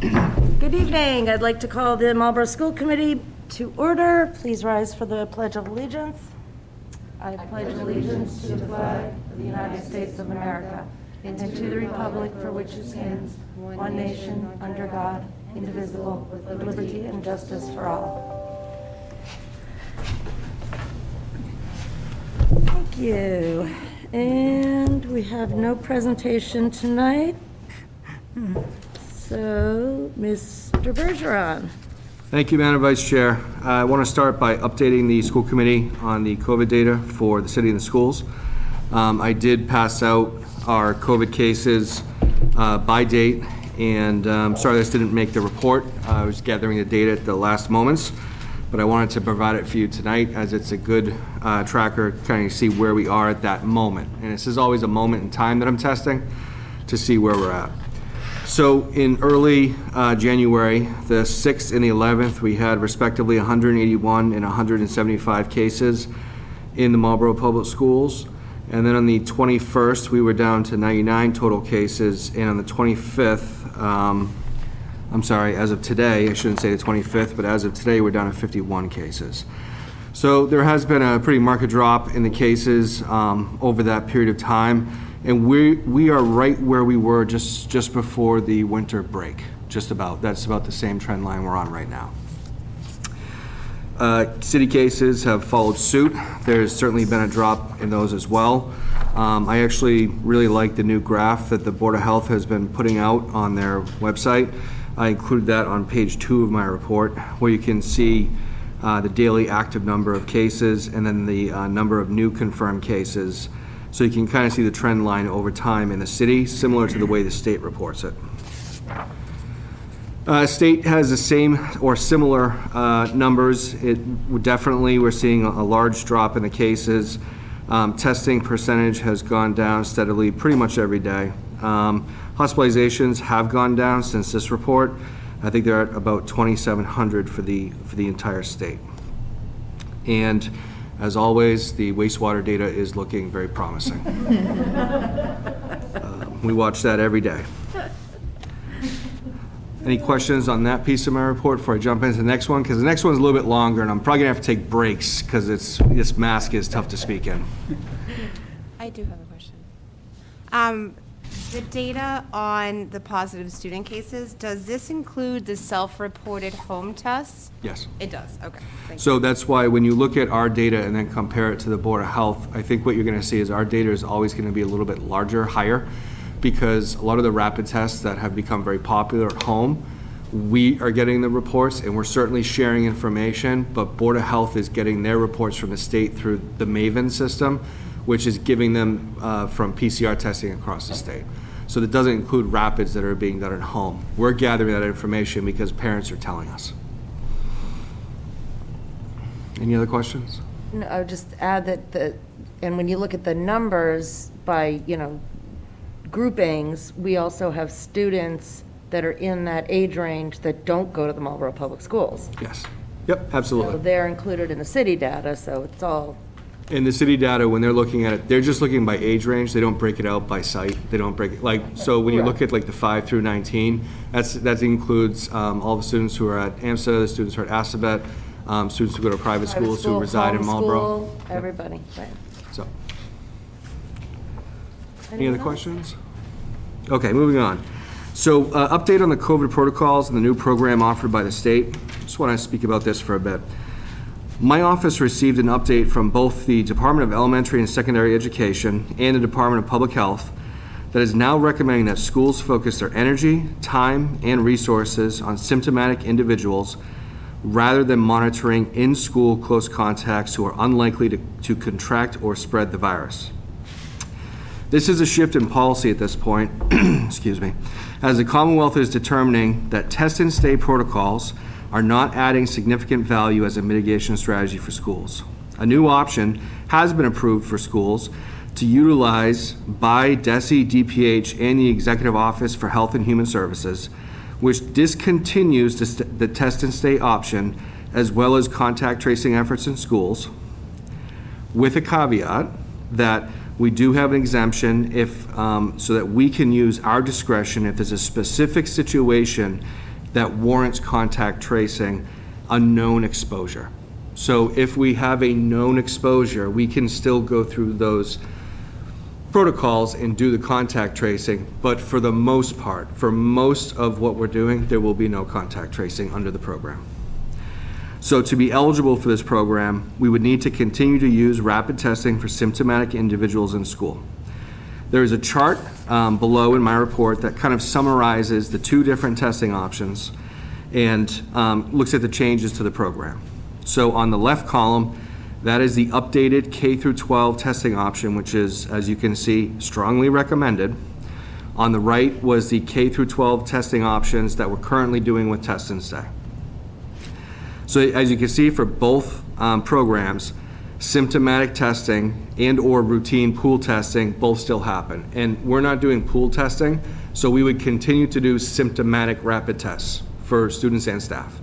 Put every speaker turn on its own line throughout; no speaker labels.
Good evening. I'd like to call the Marlborough School Committee to order. Please rise for the Pledge of Allegiance. I pledge allegiance to the flag of the United States of America and to the republic for which it stands, one nation, under God, indivisible, with liberty and justice for all. Thank you. And we have no presentation tonight. So, Mr. Bergeron.
Thank you, Madam Vice Chair. I want to start by updating the school committee on the COVID data for the city and the schools. I did pass out our COVID cases by date, and sorry this didn't make the report. I was gathering the data at the last moments, but I wanted to provide it for you tonight as it's a good tracker kind of see where we are at that moment. And this is always a moment in time that I'm testing to see where we're at. So in early January, the 6th and the 11th, we had respectively 181 and 175 cases in the Marlborough Public Schools. And then on the 21st, we were down to 99 total cases. And on the 25th, I'm sorry, as of today, I shouldn't say the 25th, but as of today, we're down to 51 cases. So there has been a pretty marked drop in the cases over that period of time. And we are right where we were just before the winter break, just about. That's about the same trend line we're on right now. City cases have followed suit. There's certainly been a drop in those as well. I actually really like the new graph that the Board of Health has been putting out on their website. I included that on page 2 of my report, where you can see the daily active number of cases and then the number of new confirmed cases. So you can kind of see the trend line over time in the city, similar to the way the state reports it. State has the same or similar numbers. We're seeing a large drop in the cases. Testing percentage has gone down steadily pretty much every day. Hospitalizations have gone down since this report. I think they're at about 2,700 for the entire state. And as always, the wastewater data is looking very promising. We watch that every day. Any questions on that piece of my report before I jump into the next one? Because the next one's a little bit longer, and I'm probably gonna have to take breaks because this mask is tough to speak in.
I do have a question. The data on the positive student cases, does this include the self-reported home tests?
Yes.
It does, okay. Thank you.
So that's why when you look at our data and then compare it to the Board of Health, I think what you're gonna see is our data is always gonna be a little bit larger, higher, because a lot of the rapid tests that have become very popular at home, we are getting the reports and we're certainly sharing information, but Board of Health is getting their reports from the state through the MAVEN system, which is giving them from PCR testing across the state. So that doesn't include rapids that are being done at home. We're gathering that information because parents are telling us. Any other questions?
No, I would just add that and when you look at the numbers by, groupings, we also have students that are in that age range that don't go to the Marlborough Public Schools.
Yes. Yep, absolutely.
So they're included in the city data, so it's all.
In the city data, when they're looking at it, they're just looking by age range. They don't break it out by site. They don't break it, so when you look at like the 5 through 19, that includes all the students who are at AMSA, the students who are at Assabet, students who go to private schools who reside in Marlborough.
School, everybody, right.
So, any other questions? Okay, moving on. So, update on the COVID protocols and the new program offered by the state. Just want to speak about this for a bit. My office received an update from both the Department of Elementary and Secondary Education and the Department of Public Health that is now recommending that schools focus their energy, time, and resources on symptomatic individuals rather than monitoring in-school close contacts who are unlikely to contract or spread the virus. This is a shift in policy at this point, excuse me, as the Commonwealth is determining that test and stay protocols are not adding significant value as a mitigation strategy for schools. A new option has been approved for schools to utilize by DESE, DPH, and the Executive Office for Health and Human Services, which discontinues the test and stay option as well as contact tracing efforts in schools, with a caveat that we do have an exemption so that we can use our discretion if there's a specific situation that warrants contact tracing a known exposure. So if we have a known exposure, we can still go through those protocols and do the contact tracing, but for the most part, for most of what we're doing, there will be no contact tracing under the program. So to be eligible for this program, we would need to continue to use rapid testing for symptomatic individuals in school. There is a chart below in my report that kind of summarizes the two different testing options and looks at the changes to the program. So on the left column, that is the updated K through 12 testing option, which is, as you can see, strongly recommended. On the right was the K through 12 testing options that we're currently doing with Test and Stay. So as you can see for both programs, symptomatic testing and or routine pool testing both still happen. And we're not doing pool testing, so we would continue to do symptomatic rapid tests for students and staff.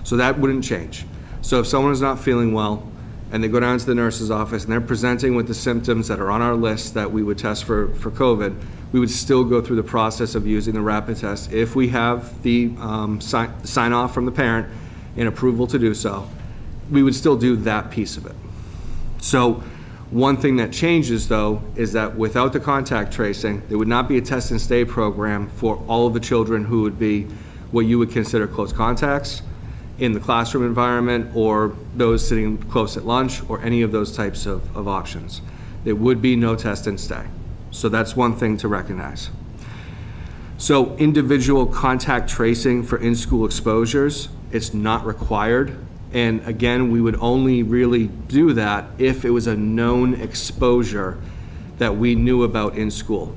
So that wouldn't change. So if someone is not feeling well and they go down to the nurse's office and they're presenting with the symptoms that are on our list that we would test for COVID, we would still go through the process of using the rapid test if we have the sign off from the parent and approval to do so. We would still do that piece of it. So one thing that changes, though, is that without the contact tracing, there would not be a test and stay program for all of the children who would be what you would consider close contacts in the classroom environment, or those sitting close at lunch, or any of those types of options. There would be no test and stay. So that's one thing to recognize. So individual contact tracing for in-school exposures, it's not required. And again, we would only really do that if it was a known exposure that we knew about in school.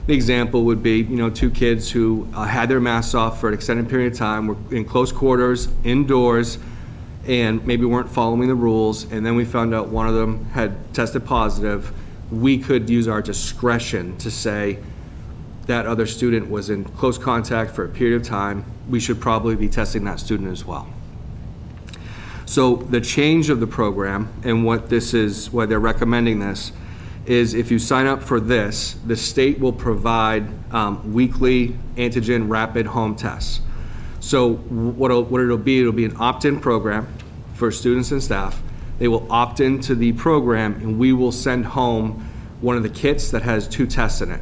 The example would be, two kids who had their masks off for an extended period of time, were in close quarters, indoors, and maybe weren't following the rules, and then we found out one of them had tested positive. We could use our discretion to say that other student was in close contact for a period of time. We should probably be testing that student as well. So the change of the program, and what this is, why they're recommending this, is if you sign up for this, the state will provide weekly antigen rapid home tests. So what it'll be an opt-in program for students and staff. They will opt into the program, and we will send home one of the kits that has 2 tests in it.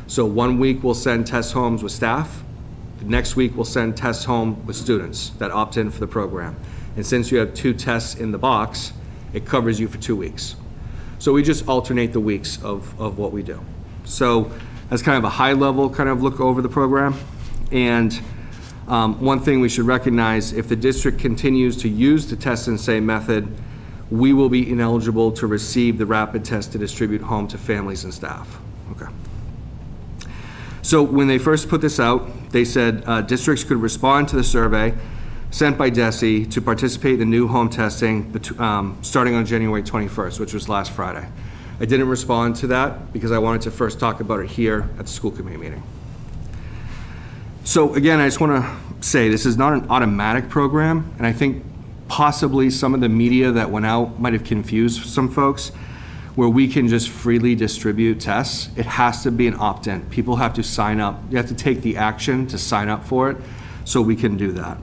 So 1 week we'll send tests home with staff. The next week we'll send tests home with students that opt in for the program. And since you have 2 tests in the box, it covers you for 2 weeks. So we just alternate the weeks of what we do. So that's kind of a high level kind of look over the program. And one thing we should recognize, if the district continues to use the test and stay method, we will be ineligible to receive the rapid test to distribute home to families and staff. Okay. So when they first put this out, they said districts could respond to the survey sent by DESE to participate in the new home testing starting on January 21st, which was last Friday. I didn't respond to that because I wanted to first talk about it here at the school committee meeting. So again, I just want to say this is not an automatic program, and I think possibly some of the media that went out might have confused some folks, where we can just freely distribute tests. It has to be an opt-in. People have to sign up. You have to take the action to sign up for it, so we can do that.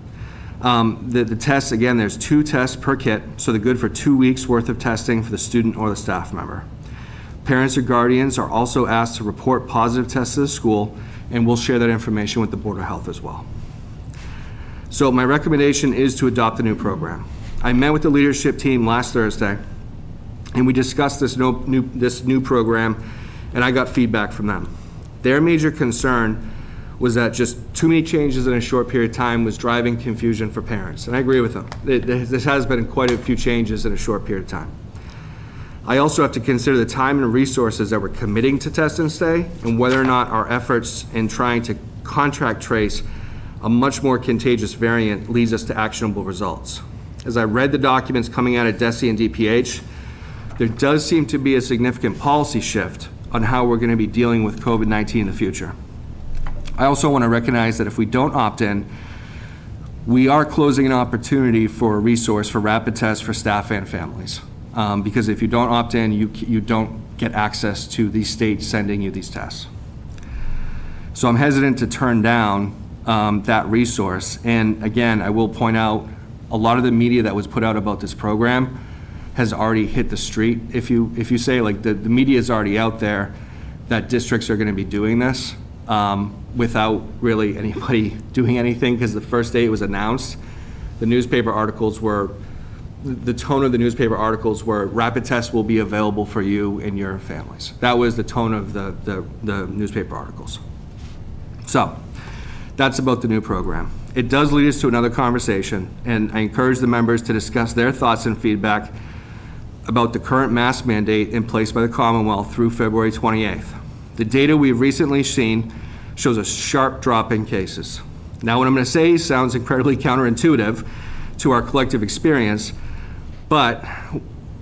The tests, again, there's 2 tests per kit, so they're good for 2 weeks worth of testing for the student or the staff member. Parents or guardians are also asked to report positive tests to the school, and we'll share that information with the Board of Health as well. So my recommendation is to adopt the new program. I met with the leadership team last Thursday, and we discussed this new program, and I got feedback from them. Their major concern was that just too many changes in a short period of time was driving confusion for parents, and I agree with them. This has been quite a few changes in a short period of time. I also have to consider the time and resources that we're committing to test and stay, and whether or not our efforts in trying to contract trace a much more contagious variant leads us to actionable results. As I read the documents coming out of DESE and DPH, there does seem to be a significant policy shift on how we're going to be dealing with COVID-19 in the future. I also want to recognize that if we don't opt in, we are closing an opportunity for a resource for rapid tests for staff and families. Because if you don't opt in, you don't get access to the state sending you these tests. So I'm hesitant to turn down that resource. And again, I will point out, a lot of the media that was put out about this program has already hit the street. If you say, like, the media is already out there that districts are going to be doing this without really anybody doing anything, because the first day it was announced, the newspaper articles were, the tone of the newspaper articles were, rapid tests will be available for you and your families. That was the tone of the newspaper articles. So that's about the new program. It does lead us to another conversation, and I encourage the members to discuss their thoughts and feedback about the current mask mandate in place by the Commonwealth through February 28th. The data we've recently seen shows a sharp drop in cases. Now, what I'm going to say sounds incredibly counterintuitive to our collective experience, but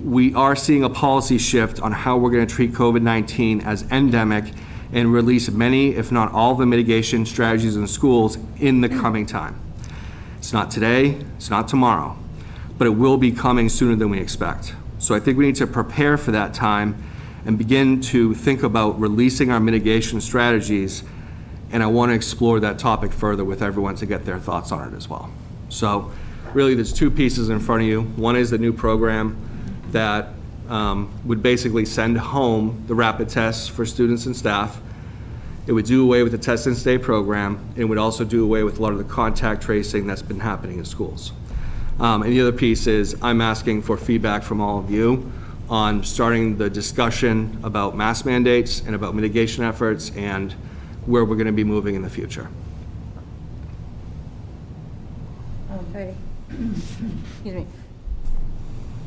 we are seeing a policy shift on how we're going to treat COVID-19 as endemic and release many, if not all, the mitigation strategies in schools in the coming time. It's not today, it's not tomorrow, but it will be coming sooner than we expect. So I think we need to prepare for that time and begin to think about releasing our mitigation strategies, and I want to explore that topic further with everyone to get their thoughts on it as well. So really, there's two pieces in front of you. One is the new program that would basically send home the rapid tests for students and staff. It would do away with the test and stay program, and would also do away with a lot of the contact tracing that's been happening in schools. And the other piece is I'm asking for feedback from all of you on starting the discussion about mask mandates and about mitigation efforts and where we're going to be moving in the future.
Okay.
Excuse me.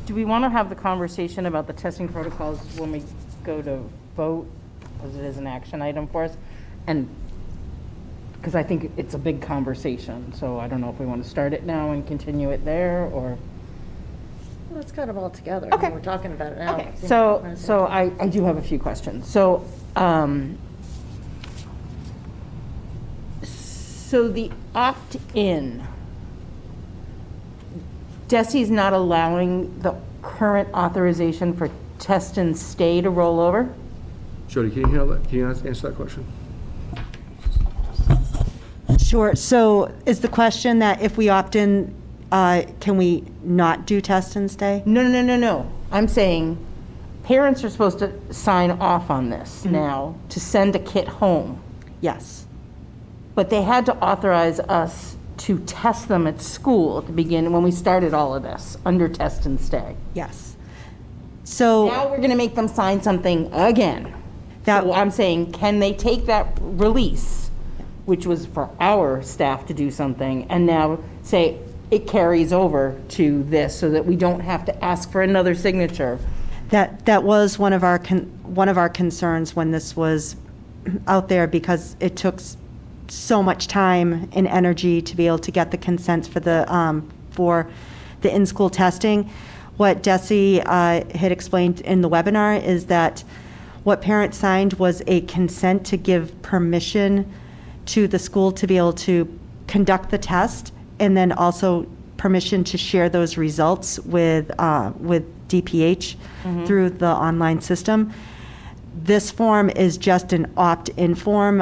Do we want to have the conversation about the testing protocols when we go to vote, because it is an action item for us? And because I think it's a big conversation, so I don't know if we want to start it now and continue it there, or.
Well, it's kind of all together.
Okay.
We're talking about it now.
Okay, so I do have a few questions. So the opt-in, DESI's not allowing the current authorization for test and stay to roll over?
Jody, can you handle that? Can you answer that question?
Sure. So is the question that if we opt in, can we not do test and stay?
No. I'm saying parents are supposed to sign off on this now to send a kit home,
Yes.
but they had to authorize us to test them at school at the beginning, when we started all of this, under test and stay.
Yes. So
Now we're going to make them sign something again.
That-
So I'm saying, can they take that release, which was for our staff to do something, and now say it carries over to this, so that we don't have to ask for another signature?
that was one of our concerns when this was out there, because it took so much time and energy to be able to get the consents for the in-school testing. What DESI had explained in the webinar is that what parents signed was a consent to give permission to the school to be able to conduct the test, and then also permission to share those results with DPH through the online system. This form is just an opt-in form,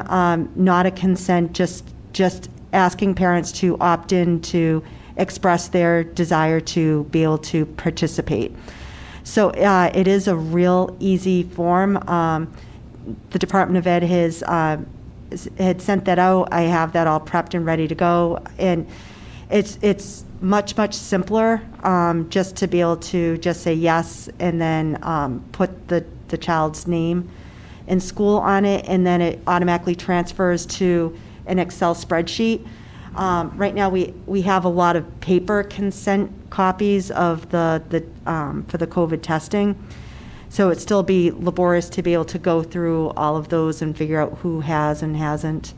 not a consent, just asking parents to opt in to express their desire to be able to participate. So it is a real easy form. The Department of Ed had sent that out. I have that all prepped and ready to go. And it's much simpler, just to be able to just say yes and then put the child's name and school on it, and then it automatically transfers to an Excel spreadsheet. Right now, we have a lot of paper consent copies of for the COVID testing. So it'd still be laborious to be able to go through all of those and figure out who has and hasn't.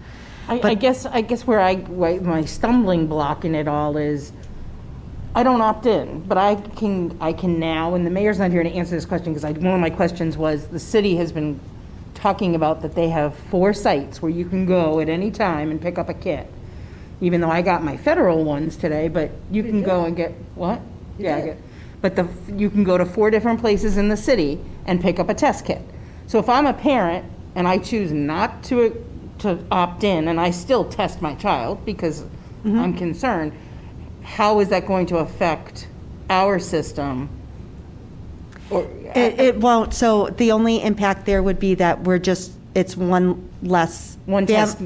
I guess where my stumbling block in it all is, I don't opt in, but I can now, and the mayor's not here to answer this question, because one of my questions was, the city has been talking about that they have 4 sites where you can go at any time and pick up a kit. Even though I got my federal ones today, but you can go and get, what? But you can go to 4 different places in the city and pick up a test kit. So if I'm a parent and I choose not to to opt in, and I still test my child because I'm concerned, how is that going to affect our system? Or,
It won't, so the only impact there would be that it's one less family
test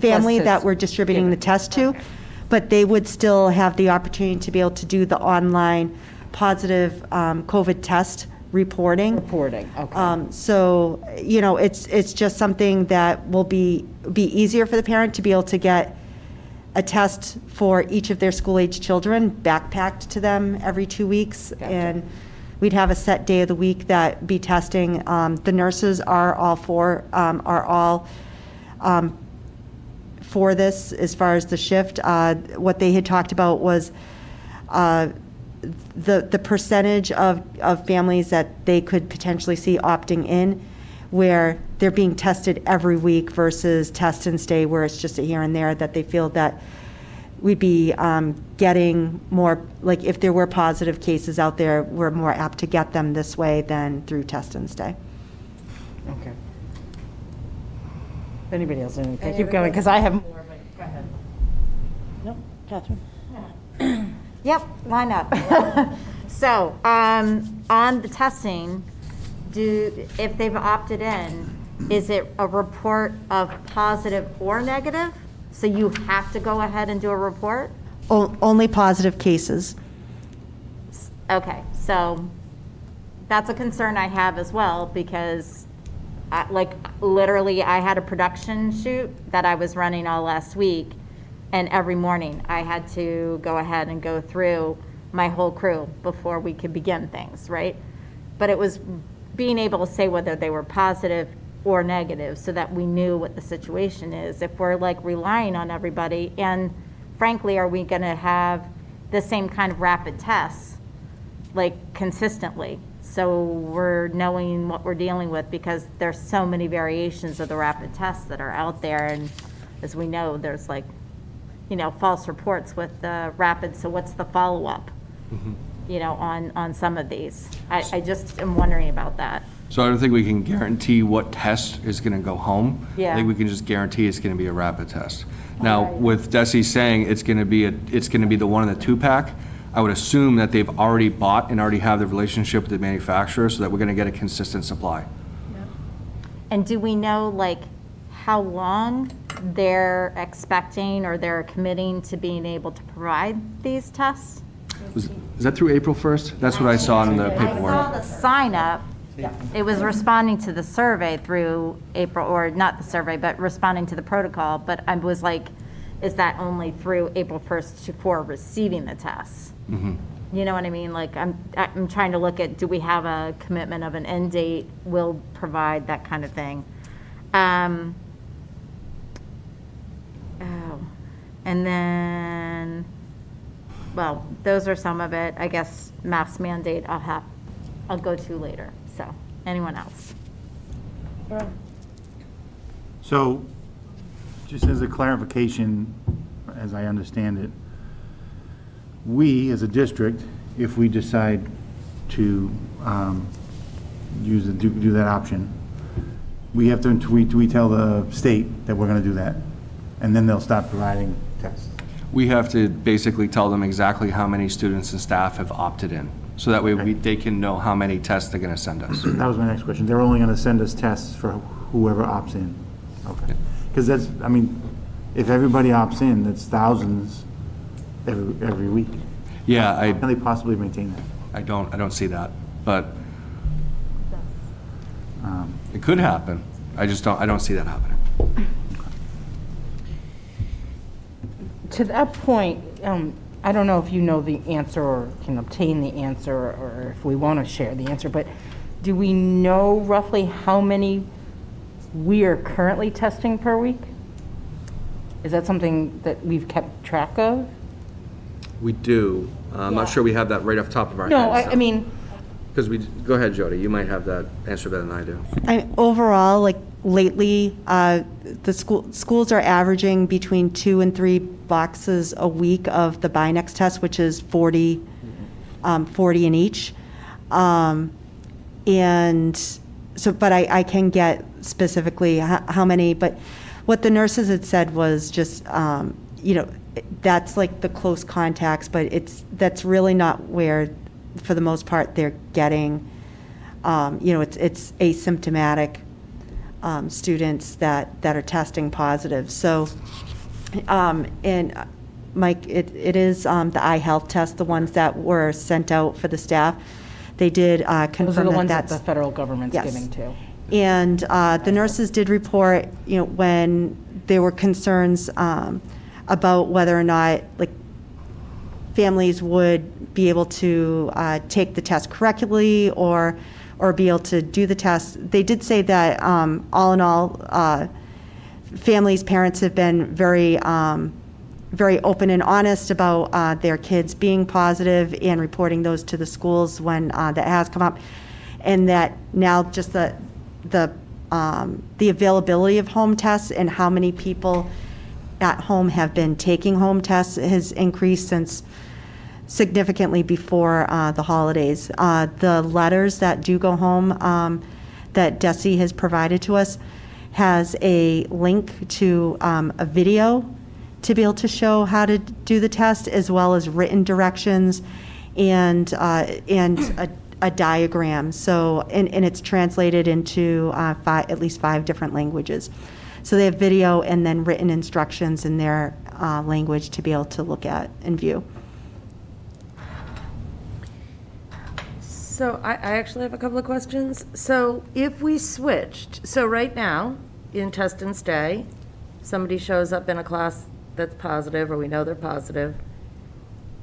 that we're distributing the test to, but they would still have the opportunity to be able to do the online positive COVID test reporting.
Okay.
So, it's just something that will be easier for the parent to be able to get a test for each of their school-age children backpacked to them every 2 weeks.
Gotcha.
And we'd have a set day of the week that be testing. The nurses are all for this as far as the shift. What they had talked about was the percentage of families that they could potentially see opting in, where they're being tested every week versus test and stay, where it's just a here and there, that they feel that we'd be getting more, like if there were positive cases out there, we're more apt to get them this way than through test and stay.
Okay. If anybody else, anything? Keep going, because I have more, but go ahead.
Nope, Catherine?
Yep, line up. So, on the testing, if they've opted in, is it a report of positive or negative? So you have to go ahead and do a report?
Only positive cases.
Okay, so that's a concern I have as well, because literally I had a production shoot that I was running all last week, and every morning I had to go ahead and go through my whole crew before we could begin things, right? But it was being able to say whether they were positive or negative so that we knew what the situation is. If we're relying on everybody, and frankly, are we going to have the same kind of rapid tests consistently? So we're knowing what we're dealing with, because there's so many variations of the rapid tests that are out there. And as we know, there's false reports with the rapid. So what's the follow-up, on some of these? I just am wondering about that.
So I don't think we can guarantee what test is going to go home.
Yeah.
I think we can just guarantee it's going to be a rapid test. Now, with Desi saying it's going to be the 1 in the 2-pack, I would assume that they've already bought and already have the relationship with the manufacturer, so that we're going to get a consistent supply.
And do we know how long they're expecting or they're committing to being able to provide these tests?
Is that through April 1st? That's what I saw in the
I saw
paperwork.
the sign up. It was responding to the survey through April, or not the survey, but responding to the protocol. But I was is that only through April 1st for receiving the tests?
Mm-hmm.
You know what I mean? I'm trying to look at, do we have a commitment of an end date? We'll provide that kind of thing. And then, well, those are some of it. I guess mask mandate I'll go to later. So, anyone else?
So, just as a clarification, as I understand it, we, as a district, if we decide to do that option, we have to, we tell the state that we're going to do that, and then they'll stop providing tests.
We have to basically tell them exactly how many students and staff have opted in, so that way they can know how many tests they're going to send us.
That was my next question. They're only going to send us tests for whoever opts in. Okay. Because if everybody opts in, that's thousands every week.
Yeah,
How can they possibly maintain that?
I don't see that, but it could happen. I don't see that happening.
To that point, I don't know if you know the answer or can obtain the answer, or if we want to share the answer, but do we know roughly how many we are currently testing per week? Is that something that we've kept track of?
We do. I'm not sure we have that right off the top of our
No,
heads.
I mean,
Because go ahead, Jody, you might have that answer better than I do.
Overall, lately, the schools are averaging between 2 and 3 boxes a week of the Binex test, which is 40 in each. And so, but I can get specifically how many, but what the nurses had said was just, that's like the close contacts, but that's really not where, for the most part, they're getting, it's asymptomatic students that are testing positive. So, and Mike, it is the eye health test, the ones that were sent out for the staff. They did
Those are
confirm
the
that
ones that
that's.
the federal government's
Yes.
giving to.
And the nurses did report, when there were concerns about whether or not, like, families would be able to take the test correctly or be able to do the test. They did say that, all in all, families, parents have been very, very open and honest about their kids being positive and reporting those to the schools when that has come up. And that now just the availability of home tests and how many people at home have been taking home tests has increased since significantly before the holidays. The letters that do go home that DESE has provided to us has a link to a video to be able to show how to do the test, as well as written directions and a diagram. So, and it's translated into at least 5 different languages. So they have video and then written instructions in their language to be able to look at and view.
So I actually have a couple of questions. So if we switched, so right now, in test and stay, somebody shows up in a class that's positive, or we know they're positive,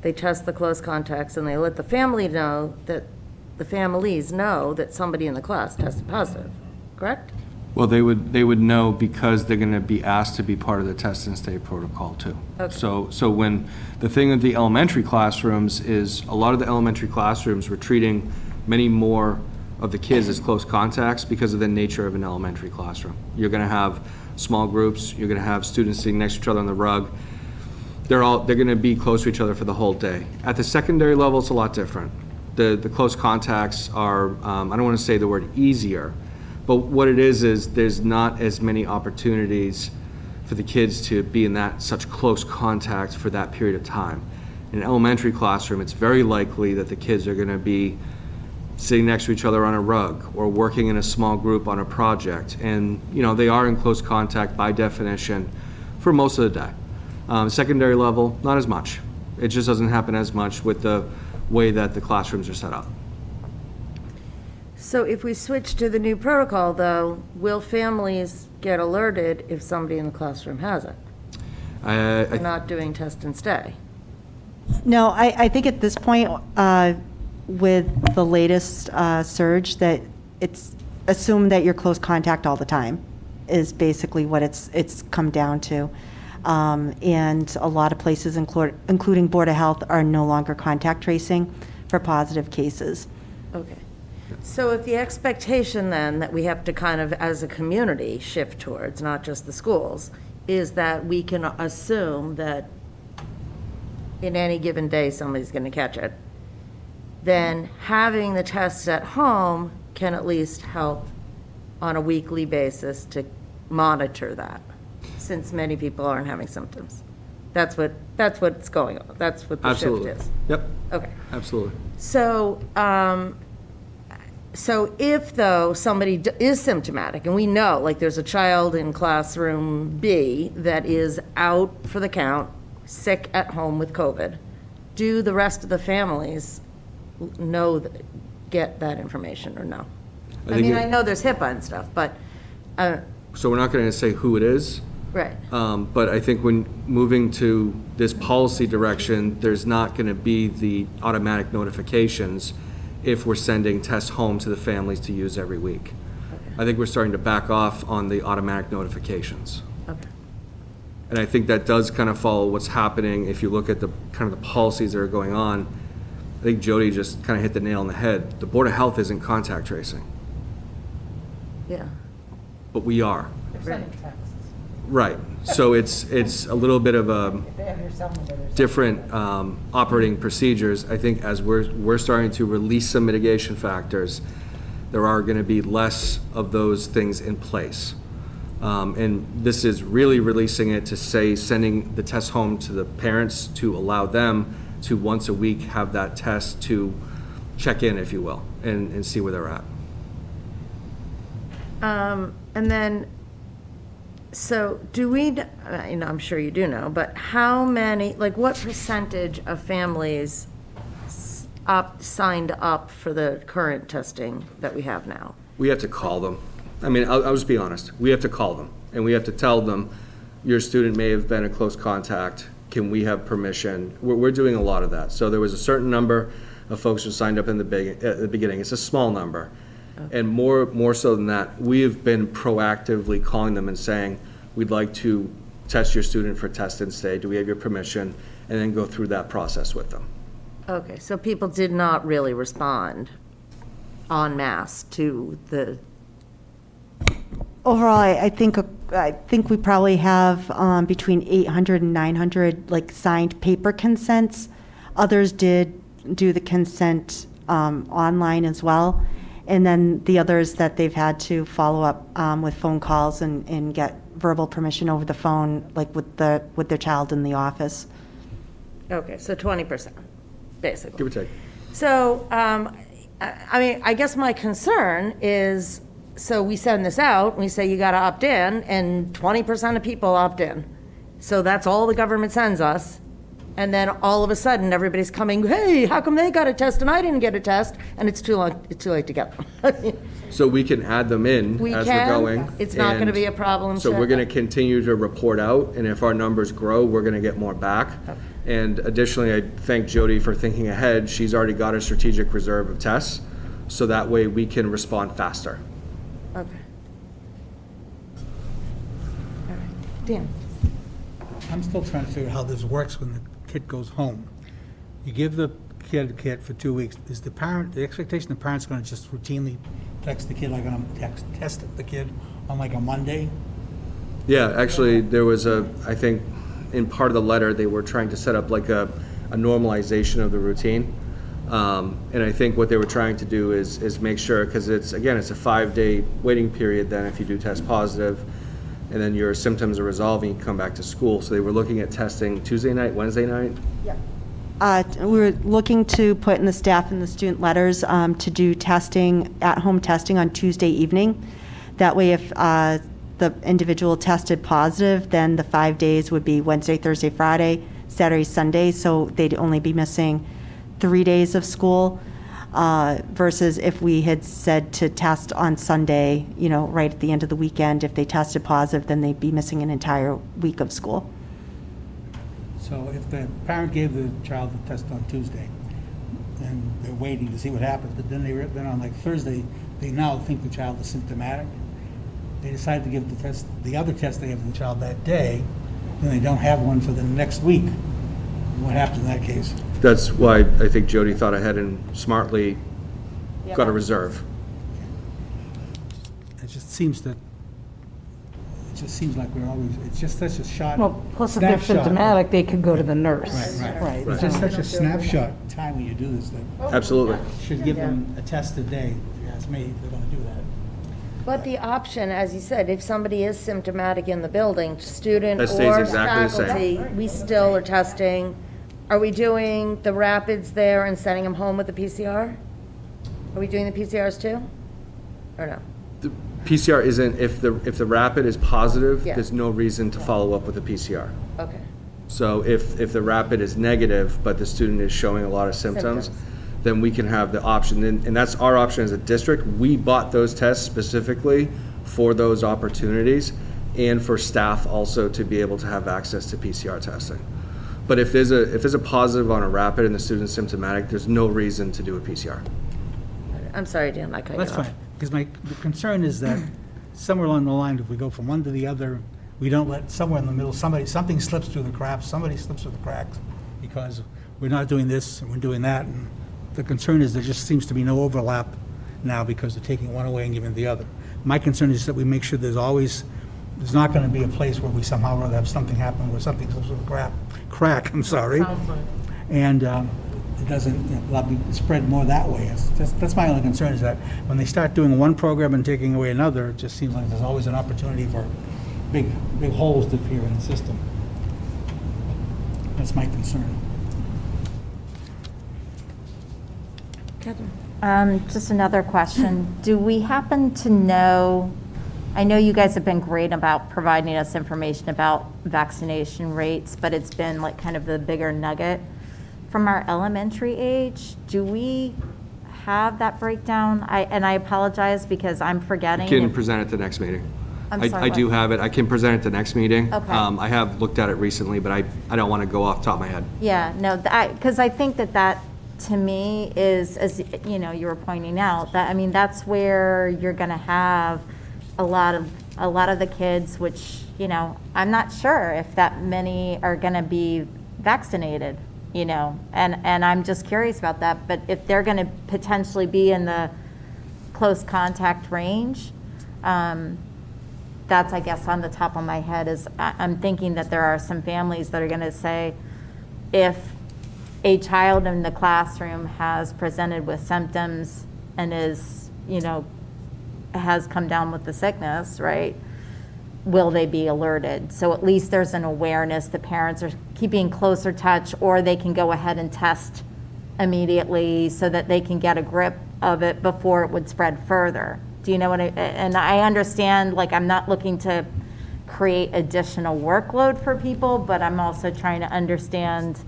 they test the close contacts, and they let the family know that, the families know that somebody in the class tested positive, correct?
Well, they would know because they're going to be asked to be part of the test and stay protocol too.
Okay.
So when the thing with the elementary classrooms is, a lot of the elementary classrooms were treating many more of the kids as close contacts because of the nature of an elementary classroom. You're going to have small groups, you're going to have students sitting next to each other on the rug. They're going to be close to each other for the whole day. At the secondary level, it's a lot different. The close contacts are, I don't want to say the word easier, but what it is there's not as many opportunities for the kids to be in that such close contact for that period of time. In an elementary classroom, it's very likely that the kids are going to be sitting next to each other on a rug or working in a small group on a project. And, they are in close contact by definition for most of the day. Secondary level, not as much. It just doesn't happen as much with the way that the classrooms are set up.
So if we switch to the new protocol, though, will families get alerted if somebody in the classroom has it? We're not doing test and stay.
No, I think at this point, with the latest surge, that it's assumed that you're close contact all the time is basically what it's come down to. And a lot of places, including Board of Health, are no longer contact tracing for positive cases.
Okay. So if the expectation then that we have to kind of, as a community, shift towards, not just the schools, is that we can assume that in any given day somebody's going to catch it, then having the tests at home can at least help on a weekly basis to monitor that, since many people aren't having symptoms. That's what's going on. That's what the
Absolutely.
shift is.
Yep,
Okay.
absolutely.
So, so if, though, somebody is symptomatic, and we know, like, there's a child in classroom B that is out for the count, sick at home with COVID, do the rest of the families get that information or no? I know there's HIPAA and stuff, but,
So we're not going to say who it is.
right.
But I think when moving to this policy direction, there's not going to be the automatic notifications if we're sending tests home to the families to use every week. I think we're starting to back off on the automatic notifications.
Okay.
And I think that does kind of follow what's happening if you look at the kind of the policies that are going on. I think Jody just kind of hit the nail on the head. The Board of Health isn't contact tracing,
Yeah.
but we are.
Right.
Right. So it's a little bit of a different operating procedures. I think as we're starting to release some mitigation factors, there are going to be less of those things in place. And this is really releasing it to say, sending the test home to the parents to allow them to once a week have that test to check in, if you will, and see where they're at.
And then, so do we, I'm sure you do know, but how many, like what percentage of families signed up for the current testing that we have now?
We have to call them. I mean, I'll just be honest. We have to call them, and we have to tell them, your student may have been a close contact. Can we have permission? We're doing a lot of that. So there was a certain number of folks who signed up in at the beginning. It's a small number. And more so than that, we have been proactively calling them and saying, we'd like to test your student for test and stay. Do we have your permission? And then go through that process with them.
Okay, so people did not really respond en masse to the,
Overall, I think we probably have between 800 and 900 like signed paper consents. Others did do the consent online as well. And then the others that they've had to follow up with phone calls and get verbal permission over the phone, like with their child in the office.
okay, so 20%, basically.
Give or take.
So, I mean, I guess my concern is, so we send this out, and we say you gotta opt in, and 20% of people opt in. So that's all the government sends us. And then all of a sudden, everybody's coming, hey, how come they got a test and I didn't get a test? And it's too late to get them.
So we can add them in
We
as
can.
we're going.
It's not gonna
and
be a problem
So
to-
we're gonna continue to report out, and if our numbers grow, we're gonna get more back. And additionally, I thank Jody for thinking ahead. She's already got a strategic reserve of tests, so that way we can respond faster.
Okay. All right. Dan?
I'm still trying to figure out how this works when the kid goes home. You give the kid a kit for 2 weeks. Is the expectation the parent's going to just routinely text the kid, like test the kid on like a Monday?
Yeah, actually, there was I think, in part of the letter, they were trying to set up like a normalization of the routine. And I think what they were trying to do is make sure, because it's a 5-day waiting period then if you do test positive, and then your symptoms are resolving, you come back to school. So they were looking at testing Tuesday night, Wednesday night?
We were looking to put in the staff and the student letters to do testing, at-home testing on Tuesday evening. That way, if the individual tested positive, then the 5 days would be Wednesday, Thursday, Friday, Saturday, Sunday, so they'd only be missing 3 days of school, versus if we had said to test on Sunday, right at the end of the weekend. If they tested positive, then they'd be missing an entire week of school.
So if the parent gave the child the test on Tuesday, and they're waiting to see what happens, but then on like Thursday, they now think the child is symptomatic, they decide to give the other test they have to the child that day, then they don't have one for the next week. What happens in that case?
That's why I think Jody thought ahead and smartly got a reserve.
It just seems like we're always, it's just such a shot.
Well, plus if they're
snapshot.
symptomatic, they could go to the nurse.
Right. It's just such a snapshot time when you do this thing.
Absolutely.
Should give them a test a day, if you ask me, they're gonna do that.
But the option, as you said, if somebody is symptomatic in the building, student
That stays
or
exactly the same.
faculty, we still are testing. Are we doing the rapids there and sending them home with the PCR? Are we doing the PCRs too? Or no?
The PCR isn't, if the rapid is positive,
Yeah.
there's no reason to follow up with a PCR.
Okay.
So if the rapid is negative, but the student is showing a lot of symptoms,
Symptoms.
then we can have the option, and that's our option as a district. We bought those tests specifically for those opportunities and for staff also to be able to have access to PCR testing. But if there's a positive on a rapid and the student's symptomatic, there's no reason to do a PCR.
I'm sorry, Dan, I cut you off.
That's fine, because the concern is that somewhere along the line, if we go from one to the other, we don't let, somewhere in the middle, something slips through the cracks, because we're not doing this and we're doing that. And the concern is there just seems to be no overlap now because they're taking one away and giving the other. My concern is that we make sure there's not going to be a place where we somehow rather have something happen where something slips through the crack, and it doesn't be spread more that way. That's my only concern, is that when they start doing one program and taking away another, it just seems like there's always an opportunity for big holes to appear in the system. That's my concern.
Just another question. Do we happen to know, I know you guys have been great about providing us information about vaccination rates, but it's been like kind of the bigger nugget. From our elementary age, do we have that breakdown? I apologize because I'm forgetting.
I can present it at the next meeting.
I'm sorry,
I do
what?
have it. I can present it at the next meeting.
Okay.
I have looked at it recently, but I don't want to go off the top of my head.
Yeah, no, because I think that to me is, as you know, you were pointing out, that, I mean, that's where you're going to have a lot of the kids, which, you know, I'm not sure if that many are going to be vaccinated, you know, and I'm just curious about that. But if they're going to potentially be in the close contact range, that's, I guess, on the top of my head, is I'm thinking that there are some families that are going to say, if a child in the classroom has presented with symptoms and is, you know, has come down with the sickness, right? Will they be alerted? So at least there's an awareness. The parents are keeping closer touch, or they can go ahead and test immediately so that they can get a grip of it before it would spread further. Do you know what and I understand, like, I'm not looking to create additional workload for people, but I'm also trying to understand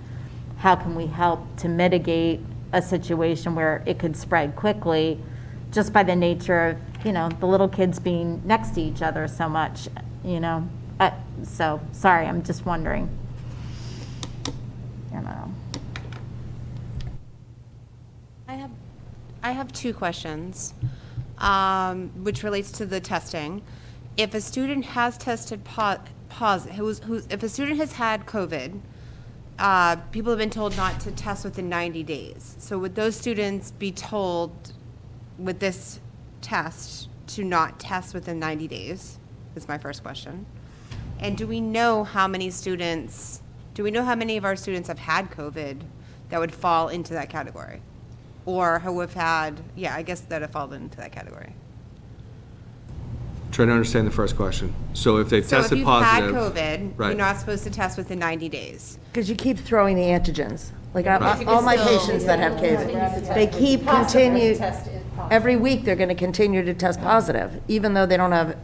how can we help to mitigate a situation where it could spread quickly just by the nature of, you know, the little kids being next to each other so much, you know. So, sorry, I'm just wondering. I don't know.
I have two questions, which relates to the testing. If a student has tested positive, if a student has had COVID, people have been told not to test within 90 days. So would those students be told with this test to not test within 90 days? Is my first question. And do we know how many of our students have had COVID that would fall into that category? Or who have had, I guess that have fallen into that category.
Trying to understand the first question. So if they've
So if
tested
you've
positive.
had COVID,
right.
you're not supposed to test within 90 days.
Because you keep throwing the antigens. Like,
Right.
all my
Still-
patients that have COVID, they keep every week they're going to continue to test positive, even though they don't have,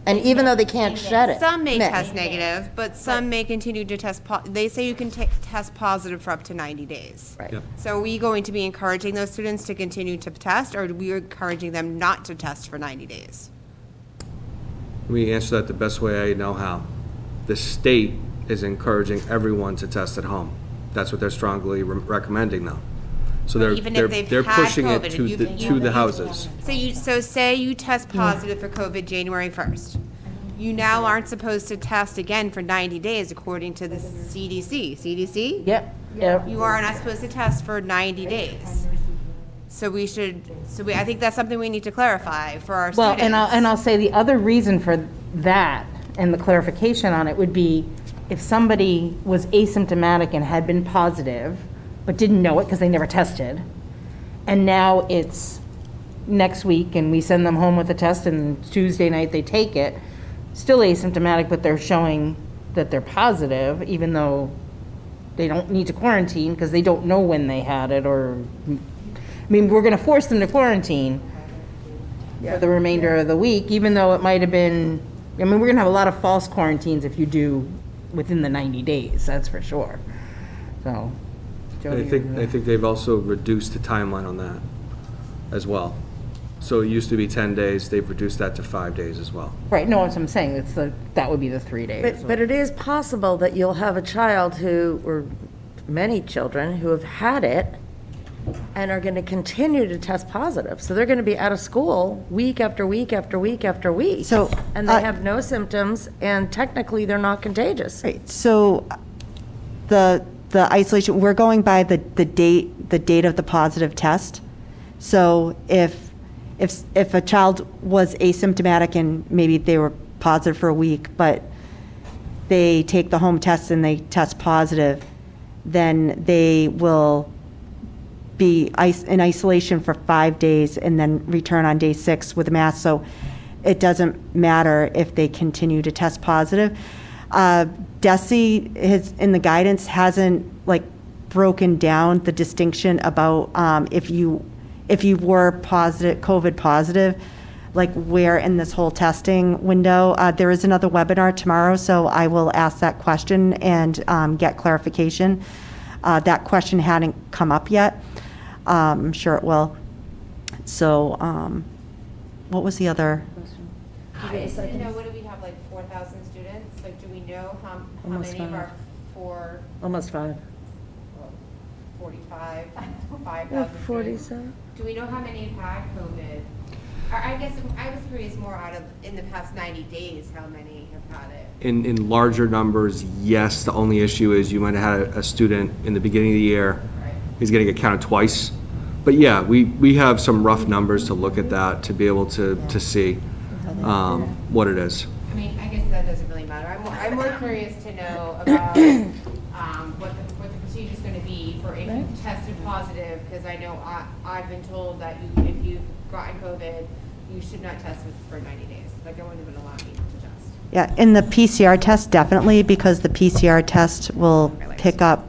and even though they can't shed it.
Some may
Nick.
test negative, but some may continue to test, they say you can test positive for up to 90 days.
Right.
Yep.
So are we going to be encouraging those students to continue to test, or are we encouraging them not to test for 90 days?
Let me answer that the best way I know how. The state is encouraging everyone to test at home. That's what they're strongly recommending, though. So
Even if they've
they're
had
pushing it
COVID,
to the houses.
So say you test positive for COVID January 1st. You now aren't supposed to test again for 90 days according to the CDC. CDC?
Yep.
You are not supposed to test for 90 days. So I think that's something we need to clarify for our
Well,
students.
and I'll say the other reason for that, and the clarification on it, would be if somebody was asymptomatic and had been positive, but didn't know it because they never tested, and now it's next week and we send them home with a test and Tuesday night they take it, still asymptomatic, but they're showing that they're positive, even though they don't need to quarantine because they don't know when they had it, or, I mean, we're going to force them to quarantine for the remainder of the week, even though it might have been, I mean, we're going to have a lot of false quarantines if you do within the 90 days, that's for sure. So, Jody,
I think they've also reduced the timeline on that as well. So it used to be 10 days, they've reduced that to 5 days as well.
right, no, what I'm saying, that would be the 3 days.
But it is possible that you'll have a child or many children who have had it and are going to continue to test positive. So they're going to be out of school week after week after week after week.
So,
And they have no symptoms, and technically they're not contagious.
Right, so the isolation, we're going by the date of the positive test. So if a child was asymptomatic and maybe they were positive for a week, but they take the home test and they test positive, then they will be in isolation for 5 days and then return on day 6 with a mask. So it doesn't matter if they continue to test positive. DESE in the guidance hasn't like broken down the distinction about if you were positive, COVID positive, like where in this whole testing window. There is another webinar tomorrow, so I will ask that question and get clarification. That question hadn't come up yet. I'm sure it will. So what was the other?
I just didn't know, what do we have, like 4,000 students? Like, do we know how
Almost
many of
five.
our four,
Almost 5.
45,
Yeah,
5,000 students?
47.
Do we know how many have had COVID? Or I guess I was curious more out of, in the past 90 days, how many have had it?
In larger numbers, yes. The only issue is you might have had a student in the beginning of the year.
Right.
He's going to get counted twice. But yeah, we have some rough numbers to look at that to be able to see what it is.
I mean, I guess that doesn't really matter. I'm more curious to know about what the procedure's going to be for if you tested positive, because I know I've been told that if you've gotten COVID, you should not test for 90 days. Like, no one would allow me to test.
Yeah, in the PCR test, definitely, because the PCR test will pick up,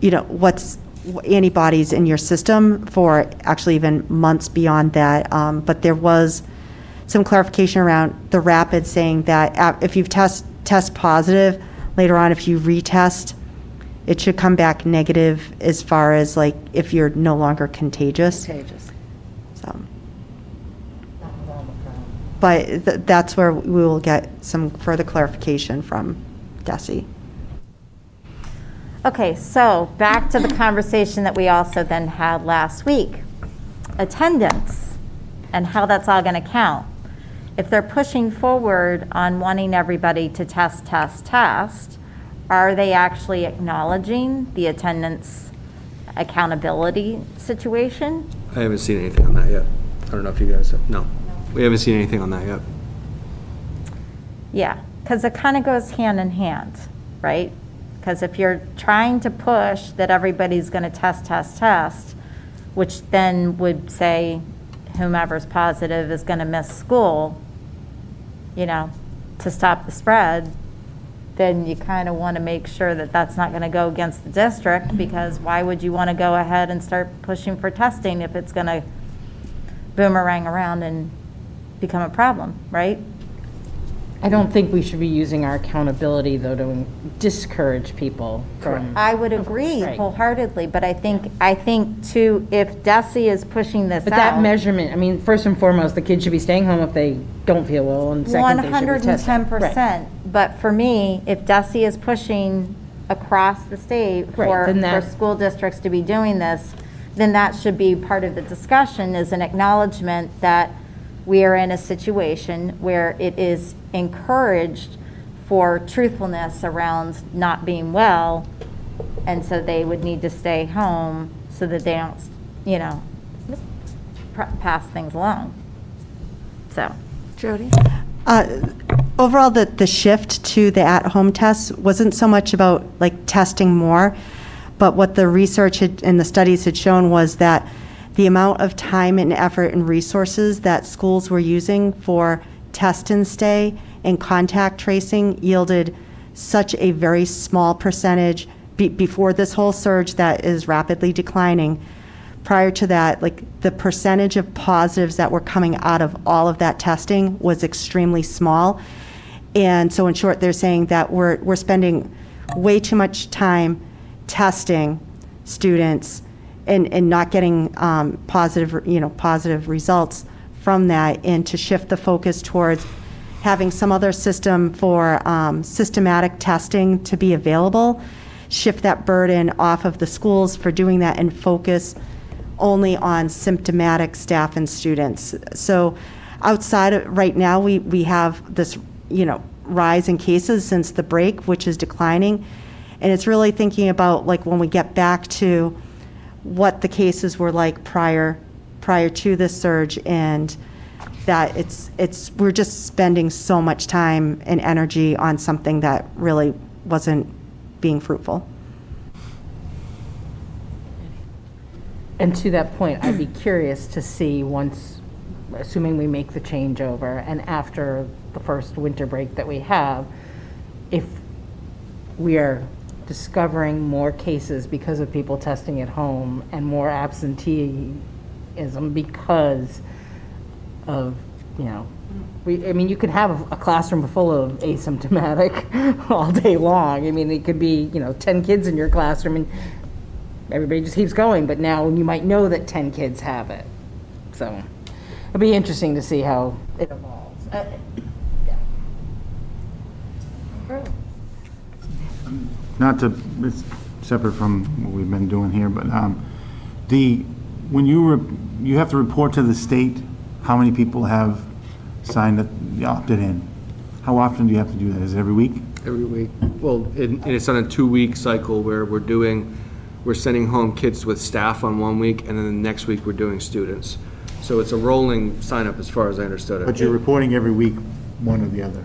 what's antibodies in your system for actually even months beyond that. But there was some clarification around the rapid saying that if you've test positive, later on, if you retest, it should come back negative as far as like if you're no longer contagious. So. But that's where we will get some further clarification from DESE.
Okay, so back to the conversation that we also then had last week. Attendance and how that's all going to count. If they're pushing forward on wanting everybody to test, are they actually acknowledging the attendance accountability situation?
I haven't seen anything on that yet. I don't know if you guys have. No, we haven't seen anything on that yet.
Yeah, because it kind of goes hand in hand, right? Because if you're trying to push that everybody's going to test, which then would say whomever's positive is going to miss school, to stop the spread, then you kind of want to make sure that that's not going to go against the district, because why would you want to go ahead and start pushing for testing if it's going to boomerang around and become a problem, right?
I don't think we should be using our accountability, though, to discourage people from.
I would agree
Right.
wholeheartedly, but I think too, if DESE is pushing this out.
But that measurement, I mean, first and foremost, the kids should be staying home if they don't feel well, and second, they should be testing.
110%. But for me, if DESE is pushing across the state
Right, then
for
that-
school districts to be doing this, then that should be part of the discussion, is an acknowledgement that we are in a situation where it is encouraged for truthfulness around not being well, and so they would need to stay home so that they don't, pass things along. So.
Jody?
Overall, the shift to the at-home tests wasn't so much about like testing more, but what the research and the studies had shown was that the amount of time and effort and resources that schools were using for test and stay and contact tracing yielded such a very small percentage before this whole surge that is rapidly declining. Prior to that, like the percentage of positives that were coming out of all of that testing was extremely small. And so in short, they're saying that we're spending way too much time testing students and not getting positive results from that, and to shift the focus towards having some other system for systematic testing to be available, shift that burden off of the schools for doing that and focus only on symptomatic staff and students. So outside of right now, we have this, rise in cases since the break, which is declining. And it's really thinking about like when we get back to what the cases were like prior to this surge, and that we're just spending so much time and energy on something that really wasn't being fruitful.
And to that point, I'd be curious to see once, assuming we make the changeover, and after the first winter break that we have, if we are discovering more cases because of people testing at home and more absenteeism because of, I mean, you could have a classroom full of asymptomatic all day long. I mean, it could be, 10 kids in your classroom and everybody just keeps going, but now you might know that 10 kids have it. So it'll be interesting to see how it evolves.
Not to, it's separate from what we've been doing here, but when you have to report to the state how many people have signed up, opted in. How often do you have to do that? Is it every week?
Every week. Well, and it's on a 2-week cycle where we're sending home kids with staff on 1 week, and then the next week we're doing students. So it's a rolling sign-up as far as I understood it.
But you're reporting every week, one or the other.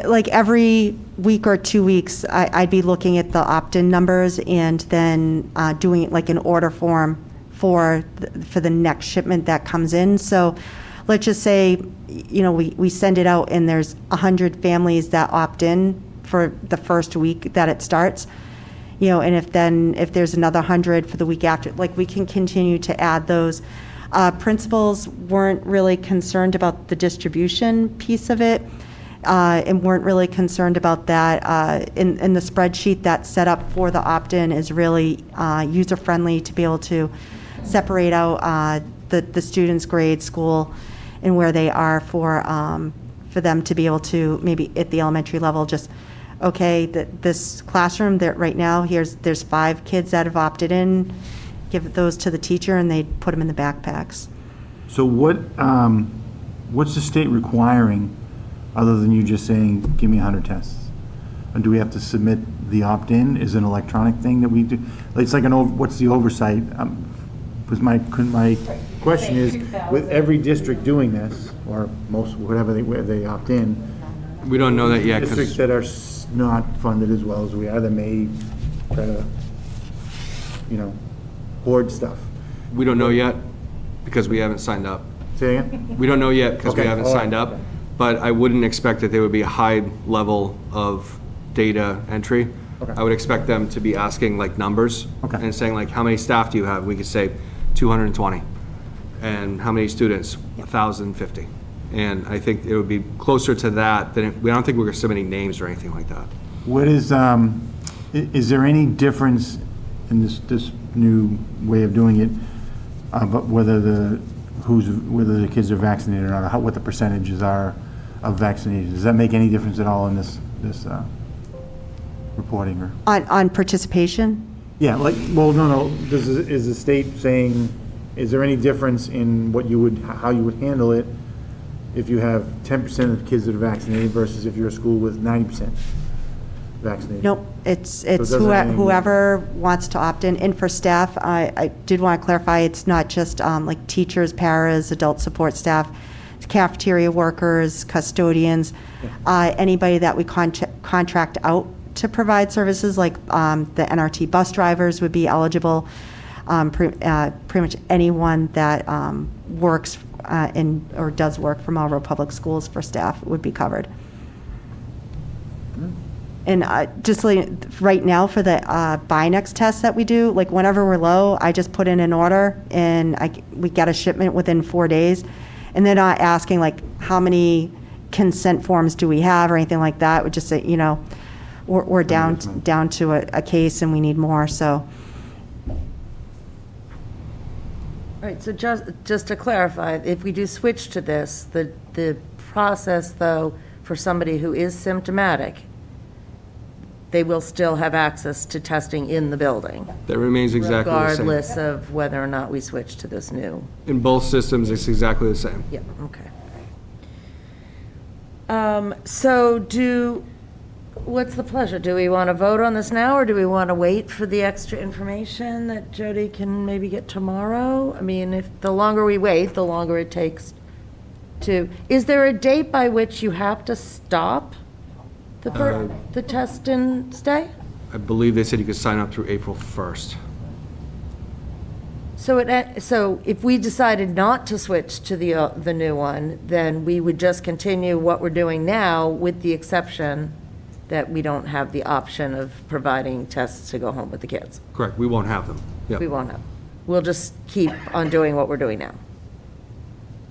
Like every week or 2 weeks, I'd be looking at the opt-in numbers and then doing like an order form for the next shipment that comes in. So let's just say, we send it out and there's 100 families that opt in for the first week that it starts, and if there's another 100 for the week after, like we can continue to add those. Principals weren't really concerned about the distribution piece of it. And weren't really concerned about that. In the spreadsheet that's set up for the opt-in is really user-friendly to be able to separate out the students' grade, school, and where they are for them to be able to, maybe at the elementary level, just, okay, this classroom, that right now, there's 5 kids that have opted in, give those to the teacher, and they put them in the backpacks.
So what's the state requiring, other than you just saying, give me 100 tests? And do we have to submit the opt-in? Is it an electronic thing that we do? It's like what's the oversight? Because my question is, with every district doing this, or most, whatever they opt in,
We don't know that yet,
districts
because
that are not funded as well as we are, that may try to, hoard stuff.
we don't know yet because we haven't signed up.
Say again?
We don't know yet because we
Okay,
haven't
all right,
signed up,
okay.
but I wouldn't expect that there would be a high level of data entry.
Okay.
I would expect them to be asking like numbers
Okay.
and saying like, how many staff do you have? We could say 220. And how many students? 1,050. And I think it would be closer to that than, we don't think we're submitting names or anything like that.
What is there any difference in this new way of doing it, but whether the kids are vaccinated or not, what the percentages are of vaccinated? Does that make any difference at all in this reporting? Or
On participation?
yeah, no. Is the state saying, is there any difference in how you would handle it if you have 10% of the kids that are vaccinated versus if you're a school with 90% vaccinated?
Nope, it's
doesn't mean-
whoever wants to opt in. And for staff, I did want to clarify, it's not just like teachers, paras, adult support staff, cafeteria workers, custodians, anybody that we contract out to provide services, like the NRT bus drivers would be eligible. Pretty much anyone that works or does work for Marlborough Public Schools for staff would be covered. And just like right now for the Binex tests that we do, like whenever we're low, I just put in an order and we get a shipment within 4 days. And they're not asking like how many consent forms do we have or anything like that. We just say, we're down to a case and we need more, so.
All right, so just to clarify, if we do switch to this, the process, though, for somebody who is symptomatic, they will still have access to testing in the building,
That remains exactly the same.
regardless of whether or not we switch to this new.
In both systems, it's exactly the same.
Yeah, okay. So what's the pleasure? Do we want to vote on this now, or do we want to wait for the extra information that Jody can maybe get tomorrow? I mean, if the longer we wait, the longer it takes to, is there a date by which you have to stop the test and stay?
I believe they said you could sign up through April 1st.
So if we decided not to switch to the new one, then we would just continue what we're doing now with the exception that we don't have the option of providing tests to go home with the kids.
Correct, we won't have them. Yep.
We won't have. We'll just keep on doing what we're doing now.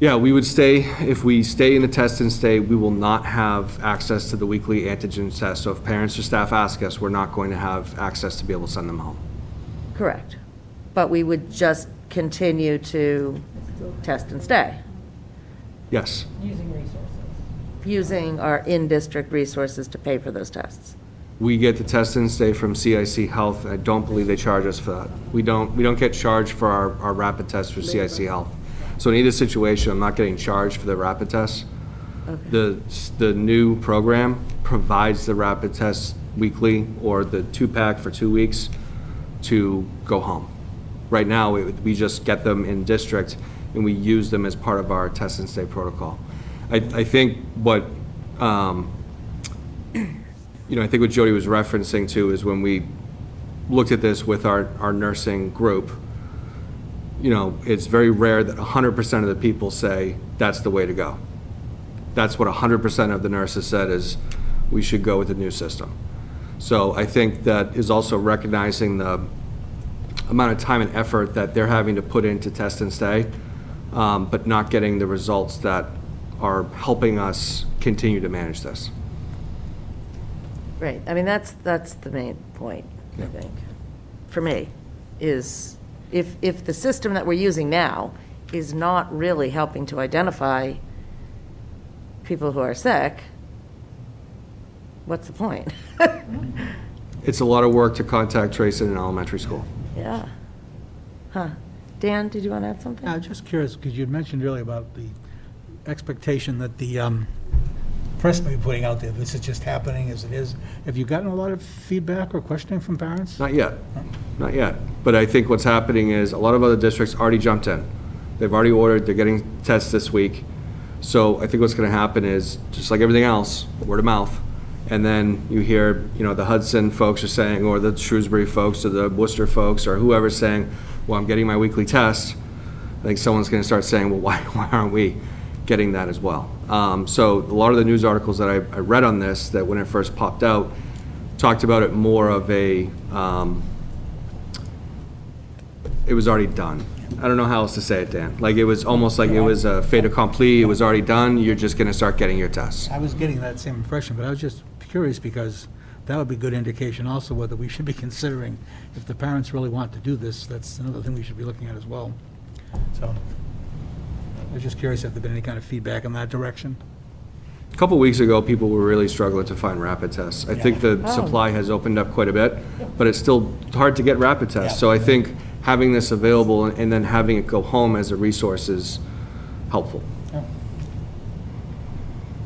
Yeah, we would stay, if we stay in the test and stay, we will not have access to the weekly antigen test. So if parents or staff ask us, we're not going to have access to be able to send them home.
Correct. But we would just continue to test and stay,
Yes,
using our in-district resources to pay for those tests.
we get the test and stay from CIC Health. I don't believe they charge us for that. We don't get charged for our rapid test for CIC Health. So in either situation, I'm not getting charged for the rapid test. The new program provides the rapid test weekly or the 2-pack for 2 weeks to go home. Right now, we just get them in district and we use them as part of our test and stay protocol. I think what, I think what Jody was referencing to is when we looked at this with our nursing group, it's very rare that 100% of the people say that's the way to go. That's what 100% of the nurses said is we should go with the new system. So I think that is also recognizing the amount of time and effort that they're having to put into test and stay, but not getting the results that are helping us continue to manage this.
Right, I mean, that's the main point, I think, for me, is if the system that we're using now is not really helping to identify people who are sick, what's the point?
It's a lot of work to contact trace in an elementary school.
Yeah. Huh. Dan, did you want to add something?
I was just curious, because you had mentioned earlier about the expectation that the press may be putting out there, this is just happening as it is. Have you gotten a lot of feedback or questioning from parents?
Not yet, not yet. But I think what's happening is a lot of other districts already jumped in. They've already ordered, they're getting tests this week. So I think what's going to happen is, just like everything else, word of mouth. And then you hear, the Hudson folks are saying, or the Shrewsbury folks, or the Worcester folks, or whoever's saying, well, I'm getting my weekly test. I think someone's going to start saying, well, why aren't we getting that as well? So a lot of the news articles that I read on this, that when it first popped out, talked about it more of a, it was already done. I don't know how else to say it, Dan. Like, it was almost like it was a fait accompli, it was already done, you're just going to start getting your tests.
I was getting that same impression, but I was just curious because that would be a good indication also whether we should be considering, if the parents really want to do this, that's another thing we should be looking at as well. So I was just curious if there been any kind of feedback in that direction.
A couple weeks ago, people were really struggling to find rapid tests. I think the supply has opened up quite a bit, but it's still hard to get rapid tests. So I think having this available and then having it go home as a resource is helpful.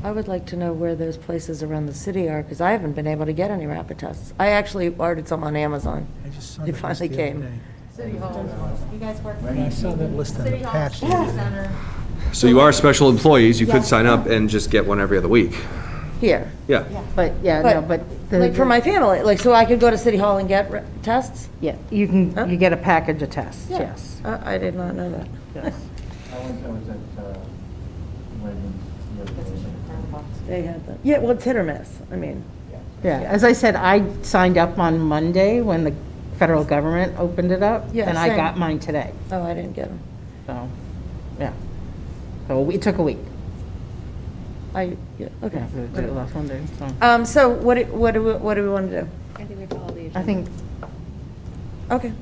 I would like to know where those places around the city are, because I haven't been able to get any rapid tests. I actually ordered some on Amazon.
I just saw
They
that list
finally
the other
came.
day.
City Hall, you guys work for
I saw that list on the patch the other day.
So you are special employees, you could sign up and just get one every other week.
Here.
Yeah.
But, yeah, no, but. the-
Like for my family, like, so I could go to City Hall and get tests?
Yeah, you get a package of tests, yes.
I did not know that.
Yes.
They had that. Yeah, well, it's hit or miss, I mean.
Yeah, as I said, I signed up on Monday when the federal government opened it up,
Yeah,
and I
same.
got mine today,
Oh, I didn't get them.
so, yeah. So it took a week.
Okay.
Yeah, the last Monday, so.
So what do we want to do?
I think we follow the
I think,
Okay.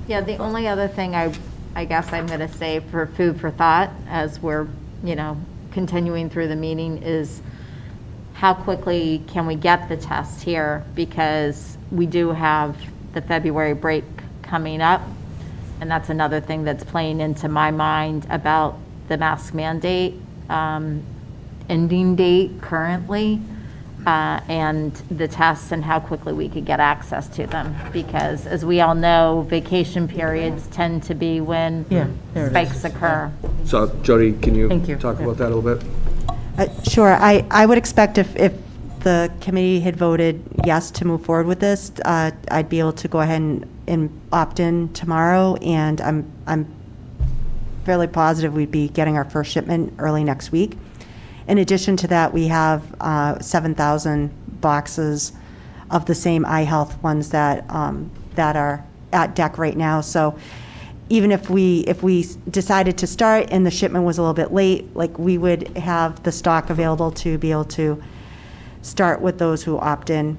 Yeah, the only other thing I guess I'm going to say for food for thought as we're, continuing through the meeting is how quickly can we get the test here? Because we do have the February break coming up. And that's another thing that's playing into my mind about the mask mandate ending date currently. And the tests and how quickly we could get access to them. Because as we all know, vacation periods tend to be when
there it
spikes
is.
occur.
So Jody, can you
Thank you.
talk about that a little bit?
Sure. I would expect if the committee had voted yes to move forward with this, I'd be able to go ahead and opt in tomorrow, and I'm fairly positive we'd be getting our first shipment early next week. In addition to that, we have 7,000 boxes of the same iHealth ones that are at deck right now. So even if we decided to start and the shipment was a little bit late, like, we would have the stock available to be able to start with those who opt in,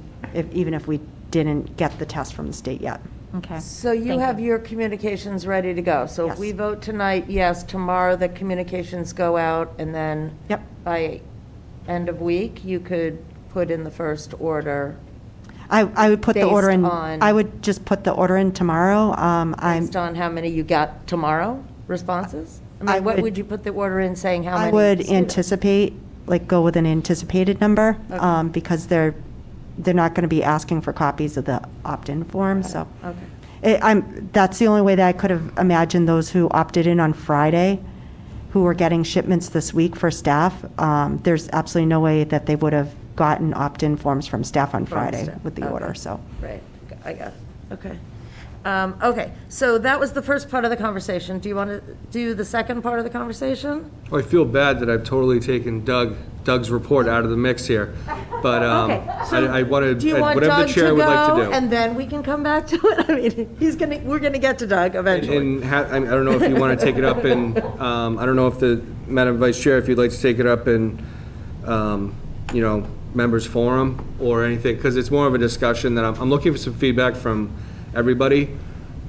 even if we didn't get the test from the state yet.
Okay.
So you
Thank
have your communications ready to go. So if
Yes.
we vote tonight, yes, tomorrow the communications go out, and then
Yep.
by end of week, you could put in the first order
I would put the order in,
Based on-
I would just put the order in tomorrow.
based on how many you got tomorrow, responses? I
I
mean, what
would-
would you put the order in, saying how many?
I would
students?
anticipate, like, go with an anticipated number,
Okay.
because they're not going to be asking for copies of the opt-in form, so.
Okay.
That's the only way that I could have imagined those who opted in on Friday, who were getting shipments this week for staff. There's absolutely no way that they would have gotten opt-in forms from staff on Friday
staff.
with the
Okay.
order, so.
Right, I got it, okay. Okay, so that was the first part of the conversation. Do you want to do the second part of the conversation?
Well, I feel bad that I've totally taken Doug's report out of the mix here, but
Okay, so
I wanted,
do you want
whatever
Doug
the chair
to
would like
go,
to do.
and then we can come back to it? I mean, we're gonna get to Doug eventually.
And I don't know if you want to take it up in, I don't know if the, Madam Vice Chair, if you'd like to take it up in, members forum or anything, because it's more of a discussion that I'm looking for some feedback from everybody,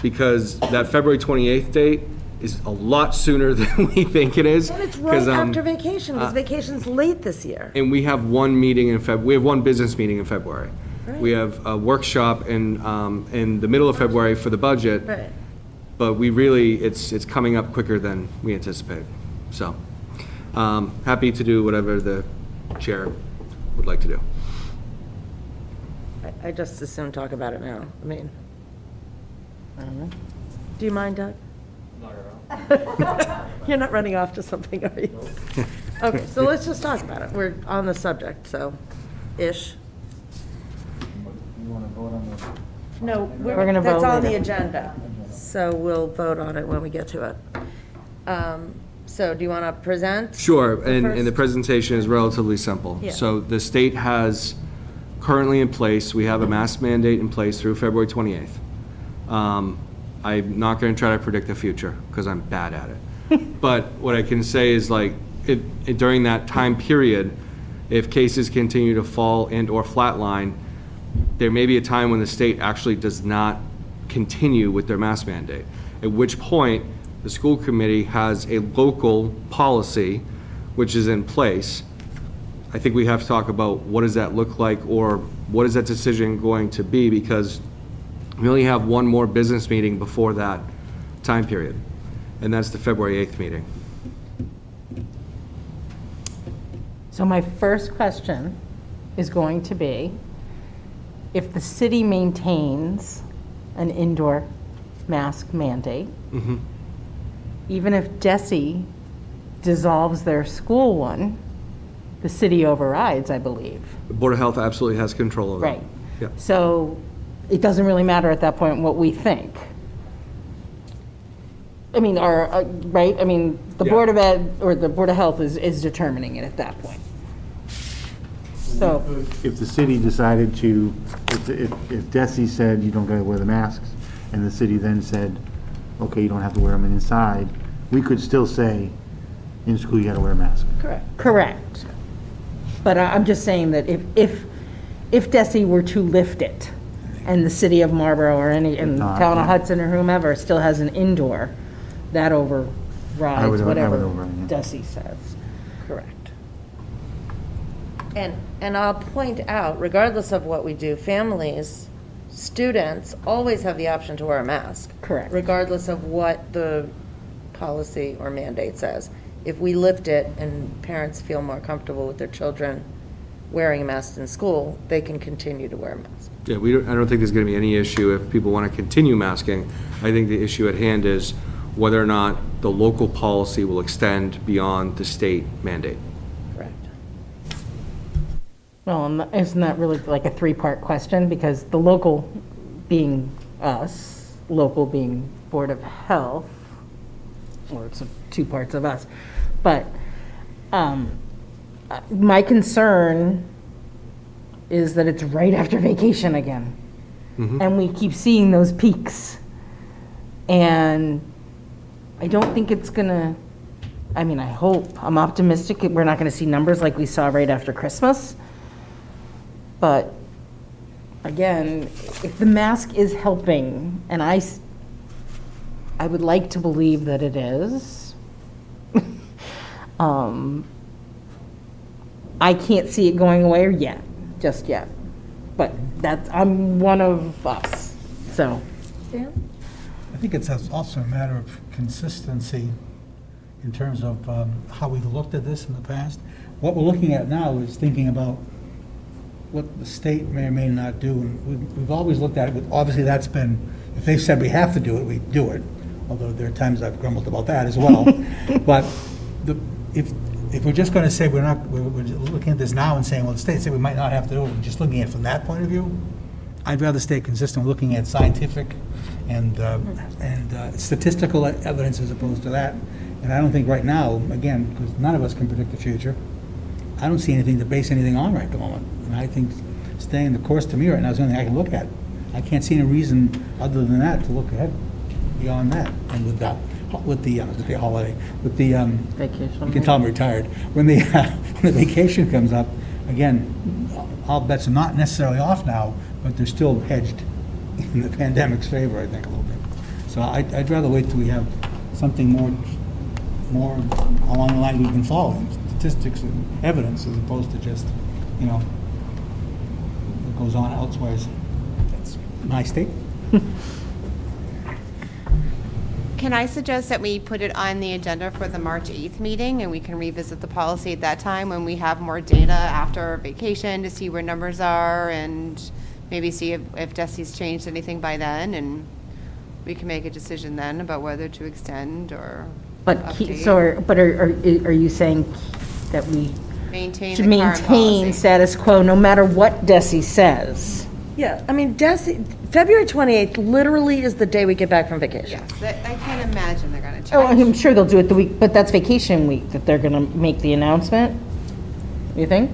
because that February 28th date is a lot sooner than we think it is.
And it's right
'cause,
after vacation, because vacation's late this year.
And we have one meeting in we have one business meeting in February. We have a workshop in the middle of February for the budget.
Right.
But we really, it's coming up quicker than we anticipate. So, happy to do whatever the chair would like to do.
I just as soon talk about it now. I mean, do you mind, Doug? Not at all. You're not running off to something, are you? Okay, so let's just talk about it. We're on the subject, so, ish. No,
We're gonna
that's
vote
on the
later.
agenda, so we'll vote on it when we get to it. So do you want to present?
Sure, and the
first?
presentation is relatively simple.
Yeah.
So the state has currently in place, we have a mask mandate in place through February 28th. I'm not going to try to predict the future, because I'm bad at it. But what I can say is, like, during that time period, if cases continue to fall and/or flatline, there may be a time when the state actually does not continue with their mask mandate, at which point the school committee has a local policy which is in place. I think we have to talk about what does that look like, or what is that decision going to be, because we only have one more business meeting before that time period, and that's the February 8th meeting.
So my first question is going to be, if the city maintains an indoor mask mandate, even if DESI dissolves their school one, the city overrides, I believe.
The Board of Health absolutely has control of that.
Right.
Yeah.
So it doesn't really matter at that point what we think. I mean, right? I mean, the
Yeah.
Board of Ed or the Board of Health is determining it at that point. So,
If the city decided to, if DESI said you don't gotta wear the masks, and the city then said, okay, you don't have to wear them inside, we could still say, in school you gotta wear a mask.
correct. But I'm just saying that if DESI were to lift it, and the city of Marlborough or and town of Hudson or whomever still has an indoor, that
I
overrides
would
whatever
override, yeah.
DESI says.
Correct. And I'll point out, regardless of what we do, families, students always have the option to wear a mask.
Correct.
Regardless of what the policy or mandate says. If we lift it and parents feel more comfortable with their children wearing a mask in school, they can continue to wear a mask.
Yeah, I don't think there's going to be any issue if people want to continue masking. I think the issue at hand is whether or not the local policy will extend beyond the state mandate.
Correct.
Well, and isn't that really like a three-part question? Because the local being us, local being Board of Health, or it's two parts of us. But my concern is that it's right after vacation again. And we keep seeing those peaks. And I don't think it's gonna, I mean, I hope, I'm optimistic we're not gonna see numbers like we saw right after Christmas. But again, if the mask is helping, and I would like to believe that it is, I can't see it going away yet, just yet. But I'm one of us, so.
I think it's also a matter of consistency in terms of how we've looked at this in the past. What we're looking at now is thinking about what the state may or may not do, and we've always looked at it, but obviously that's been, if they said we have to do it, we do it, although there are times I've grumbled about that as well. But if we're just going to say we're looking at this now and saying, well, the state said we might not have to do it, and just looking at it from that point of view, I'd rather stay consistent with looking at scientific and statistical evidence as opposed to that. And I don't think right now, again, because none of us can predict the future, I don't see anything to base anything on right at the moment. And I think staying the course to me right now is the only thing I can look at. I can't see any reason other than that to look ahead beyond that. And with the holiday, with the
Vacation.
you can tell I'm retired. When the vacation comes up, again, all bets are not necessarily off now, but they're still hedged in the pandemic's favor, I think, a little bit. So I'd rather wait till we have something more along the line we've been following, statistics and evidence, as opposed to just, what goes on elsewhere. That's my state.
Can I suggest that we put it on the agenda for the March 8th meeting, and we can revisit the policy at that time when we have more data after vacation to see where numbers are, and maybe see if Desi's changed anything by then, and we can make a decision then about whether to extend or update.
But are you saying that we
Maintain
should
the current
maintain
policy.
status quo no matter what Desi says?
Yeah, I mean, February 28th literally is the day we get back from vacation.
Yes, I can't imagine they're gonna change.
Oh, I'm sure they'll do it the week, but that's vacation week that they're gonna make the announcement, you think?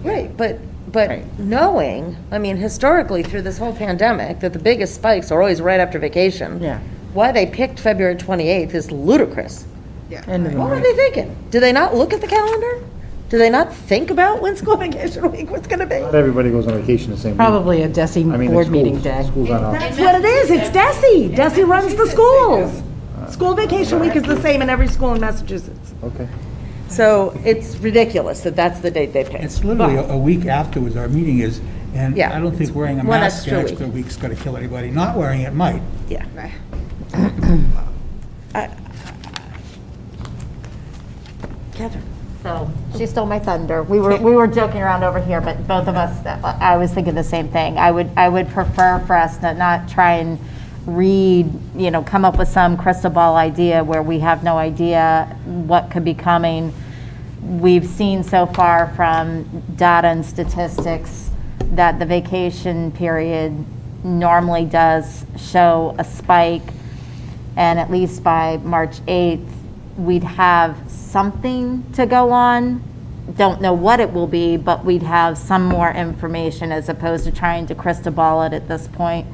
Right, but
Right.
knowing, I mean, historically through this whole pandemic, that the biggest spikes are always right after vacation.
Yeah.
Why they picked February 28th is ludicrous.
Yeah.
End of the
What were
month.
they thinking? Do they not look at the calendar? Do they not think about when school vacation week was gonna be?
Not everybody goes on vacation the same week.
Probably a Desi
I mean,
board
the
meeting
schools-
day.
Schools aren't off.
That's what it is, it's Desi. Desi runs the schools. School vacation week is the same in every school in Massachusetts.
Okay.
So it's ridiculous that that's the date they picked.
It's literally a week afterwards our meeting is, and
Yeah,
I don't think wearing a
one
mask an
extra
extra week's gonna kill anybody. Not wearing it might.
Yeah.
Right.
Catherine?
So she stole my thunder. We were joking around over here, but both of us, I was thinking the same thing. I would prefer for us to not try and read, come up with some crystal ball idea where we have no idea what could be coming. We've seen so far from data and statistics that the vacation period normally does show a spike, and at least by March 8th, we'd have something to go on. Don't know what it will be, but we'd have some more information as opposed to trying to crystal ball it at this point.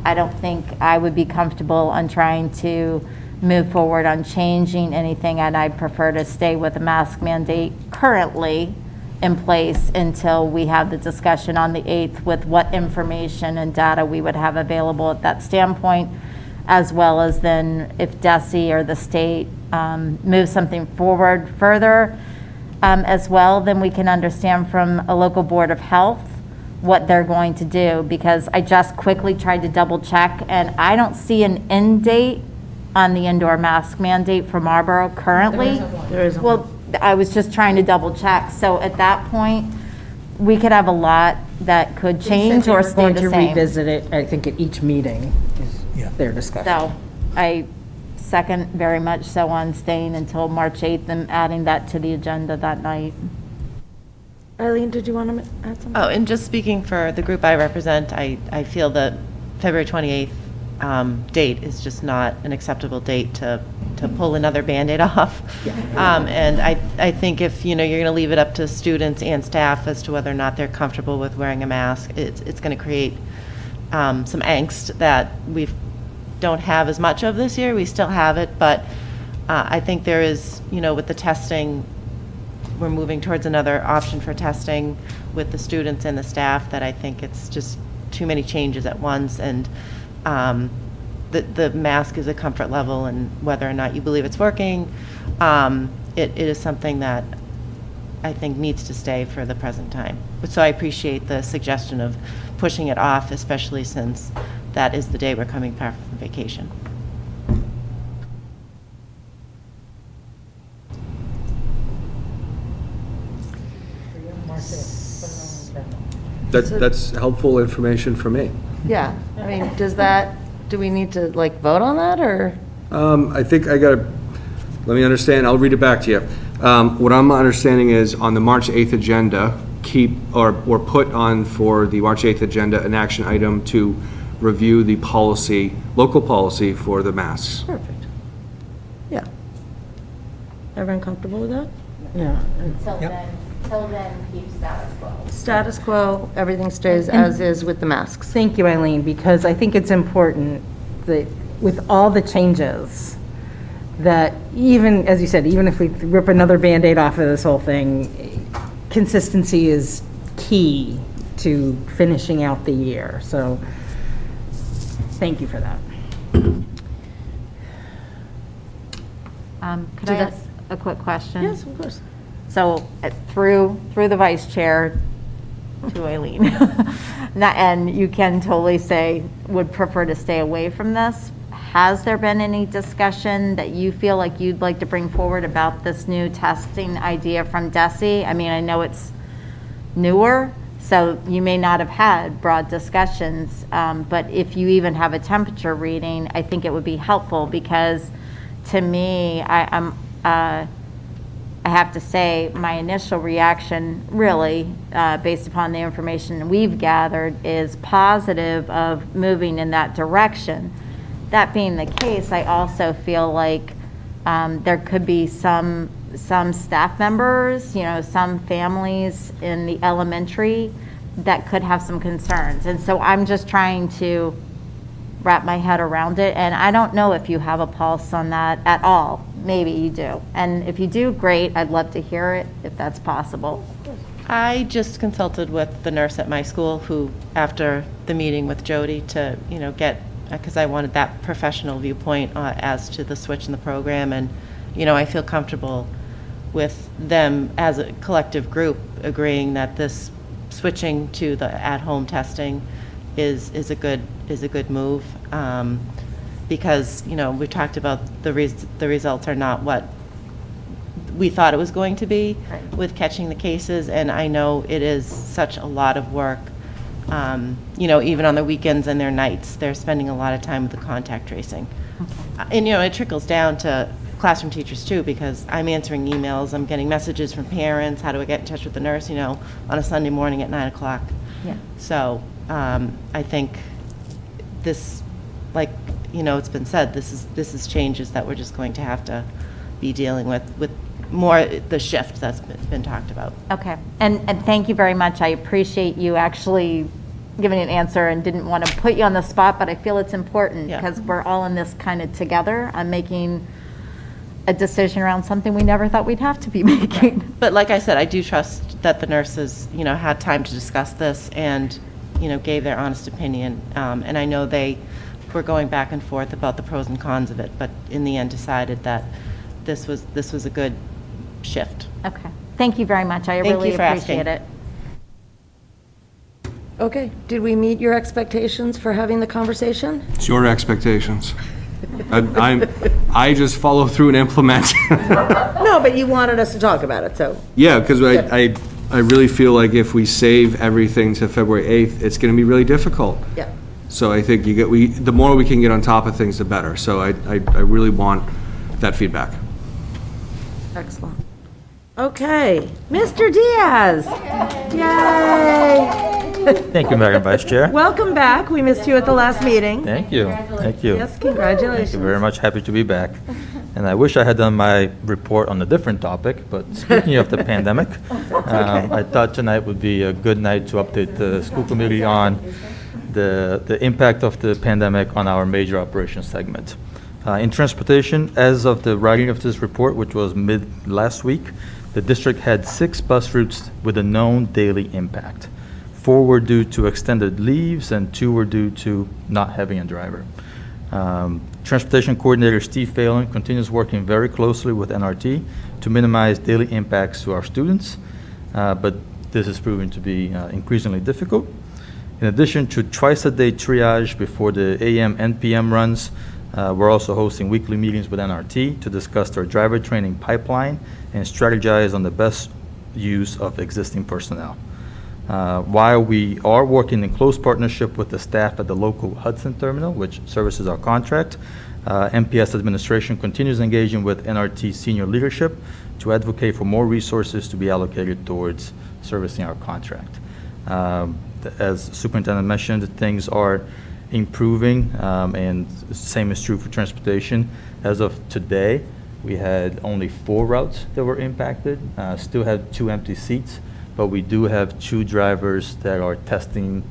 I don't think I would be comfortable on trying to move forward on changing anything, and I'd prefer to stay with the mask mandate currently in place until we have the discussion on the 8th with what information and data we would have available at that standpoint, as well as then if DESI or the state moves something forward further as well, then we can understand from a local board of health what they're going to do, because I just quickly tried to double check and I don't see an end date on the indoor mask mandate for Marlborough currently.
There isn't.
Well, I was just trying to double check. So at that point, we could have a lot that could change or stay
Going
the
to
same.
revisit it, I think, at each meeting
Yeah.
is their discussion.
So I second very much so on staying until March 8th and adding that to the agenda that night.
Eileen, did you want to add something?
Oh, and just speaking for the group I represent, I feel that February 28th date is just not an acceptable date to pull another Band-Aid off. And I think if, you're going to leave it up to students and staff as to whether or not they're comfortable with wearing a mask, it's going to create some angst that we don't have as much of this year. We still have it, but I think there is, with the testing, we're moving towards another option for testing with the students and the staff that I think it's just too many changes at once, and the mask is a comfort level, and whether or not you believe it's working, it is something that I think needs to stay for the present time. So I appreciate the suggestion of pushing it off, especially since that is the day we're coming back from vacation.
That's helpful information for me.
Yeah, I mean, do we need to like vote on that, or?
I think let me understand, I'll read it back to you. What I'm understanding is on the March 8th agenda, or put on for the March 8th agenda an action item to review the policy, local policy for the masks.
Perfect. Yeah. Everyone comfortable with that?
Yeah.
Till then, keep status quo.
Status quo, everything stays as is with the masks.
Thank you, Eileen, because I think it's important that with all the changes, that even, as you said, even if we rip another Band-Aid off of this whole thing, consistency is key to finishing out the year. So thank you for that.
Could I ask a quick question?
Yes, of course.
So through the vice chair to Eileen, and you can totally say, would prefer to stay away from this. Has there been any discussion that you feel like you'd like to bring forward about this new testing idea from DESE? I mean, I know it's newer, so you may not have had broad discussions, but if you even have a temperature reading, I think it would be helpful, because to me, I have to say, my initial reaction, really, based upon the information we've gathered, is positive of moving in that direction. That being the case, I also feel like there could be some staff members, some families in the elementary that could have some concerns. And so I'm just trying to wrap my head around it, and I don't know if you have a pulse on that at all. Maybe you do. And if you do, great. I'd love to hear it if that's possible.
I just consulted with the nurse at my school who, after the meeting with Jody, to, get, because I wanted that professional viewpoint as to the switch in the program. And, I feel comfortable with them as a collective group agreeing that this switching to the at-home testing is a good move. Because, we talked about the results are not what we thought it was going to be with catching the cases, and I know it is such a lot of work. Even on the weekends and their nights, they're spending a lot of time with the contact tracing. Okay. And, it trickles down to classroom teachers too, because I'm answering emails, I'm getting messages from parents, how do I get in touch with the nurse, on a Sunday morning at 9 o'clock.
Yeah.
So I think this, it's been said, this is changes that we're just going to have to be dealing with more the shift that's been talked about.
Okay. And thank you very much. I appreciate you actually giving an answer and didn't want to put you on the spot, but I feel it's important because we're all in this kind of together. I'm making a decision around something we never thought we'd have to be making.
But like I said, I do trust that the nurses, had time to discuss this and, gave their honest opinion. And I know they were going back and forth about the pros and cons of it, but in the end decided that this was a good shift.
Okay. Thank you very much. I
Thank
really
you for
appreciate
asking.
it.
Okay, did we meet your expectations for having the conversation?
It's your expectations. I just follow through and implement.
No, but you wanted us to talk about it, so.
Yeah, because I really feel like if we save everything to February 8th, it's going to be really difficult.
Yeah.
So I think the more we can get on top of things, the better. So I really want that feedback.
Excellent. Okay, Mr. Diaz. Yay!
Thank you, Madam Vice Chair.
Welcome back. We missed you at the last meeting.
Thank you. Thank you.
Yes, congratulations.
Thank you very much. Happy to be back. And I wish I had done my report on a different topic, but speaking of the pandemic, I thought tonight would be a good night to update the school committee on the impact of the pandemic on our major operations segment. In transportation, as of the writing of this report, which was mid last week, the district had 6 bus routes with a known daily impact. 4 were due to extended leaves and 2 were due to not having a driver. Transportation Coordinator Steve Phelan continues working very closely with NRT to minimize daily impacts to our students, but this is proving to be increasingly difficult. In addition to twice-a-day triage before the AM and PM runs, we're also hosting weekly meetings with NRT to discuss their driver training pipeline and strategize on the best use of existing personnel. While we are working in close partnership with the staff at the local Hudson terminal, which services our contract, MPS administration continues engaging with NRT senior leadership to advocate for more resources to be allocated towards servicing our contract. As Superintendent mentioned, things are improving, and the same is true for transportation. As of today, we had only 4 routes that were impacted, still have 2 empty seats, but we do have 2 drivers that are testing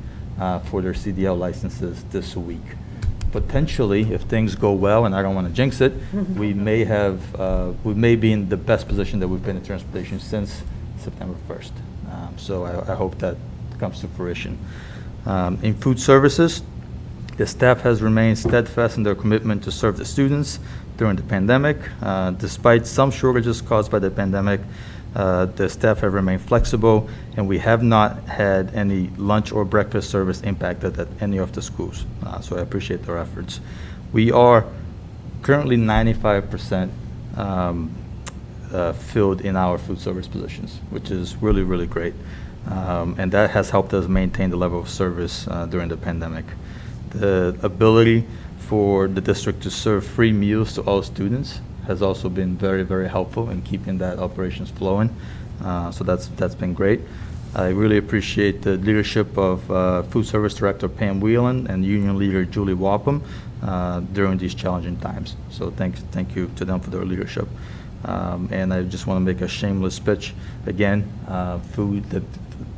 for their CDL licenses this week. Potentially, if things go well, and I don't want to jinx it, we may be in the best position that we've been in transportation since September 1st. So I hope that comes to fruition. In food services, the staff has remained steadfast in their commitment to serve the students during the pandemic. Despite some shortages caused by the pandemic, the staff have remained flexible, and we have not had any lunch or breakfast service impacted at any of the schools. So I appreciate their efforts. We are currently 95% filled in our food service positions, which is really, really great. And that has helped us maintain the level of service during the pandemic. The ability for the district to serve free meals to all students has also been very, very helpful in keeping that operations flowing. So that's been great. I really appreciate the leadership of Food Service Director Pam Whelan and Union Leader Julie Wapham during these challenging times. So thank you to them for their leadership. And I just want to make a shameless pitch. Again, the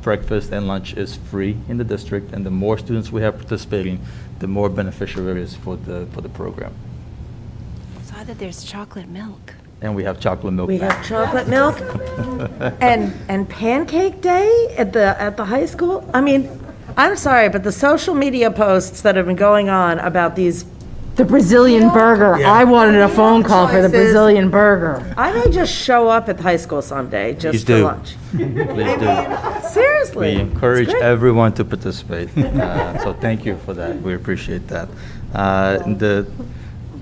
breakfast and lunch is free in the district, and the more students we have participating, the more beneficial it is for the program.
Saw that there's chocolate milk.
And we have chocolate milk.
We
back.
have chocolate milk and pancake day at the high school. I mean, I'm sorry, but the social media posts that have been going on about these,
The Brazilian burger. I wanted a phone call for the
Choices.
Brazilian burger.
I may just show up at the high school someday
Please
just for
do.
lunch.
Please do.
Seriously.
We encourage
It's great.
everyone to participate. So thank you for that. We appreciate that. The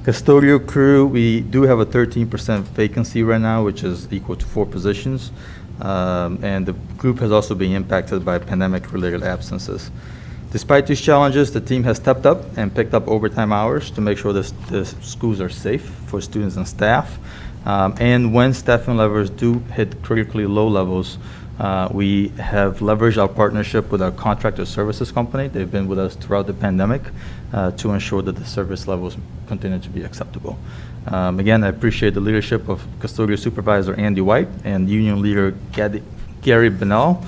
custodial crew, we do have a 13% vacancy right now, which is equal to 4 positions. And the group has also been impacted by pandemic-related absences. Despite these challenges, the team has stepped up and picked up overtime hours to make sure the schools are safe for students and staff. And when staffing levels do hit critically low levels, we have leveraged our partnership with our contractor services company. They've been with us throughout the pandemic to ensure that the service levels continue to be acceptable. Again, I appreciate the leadership of Custodial Supervisor Andy White and Union Leader Gary Bennell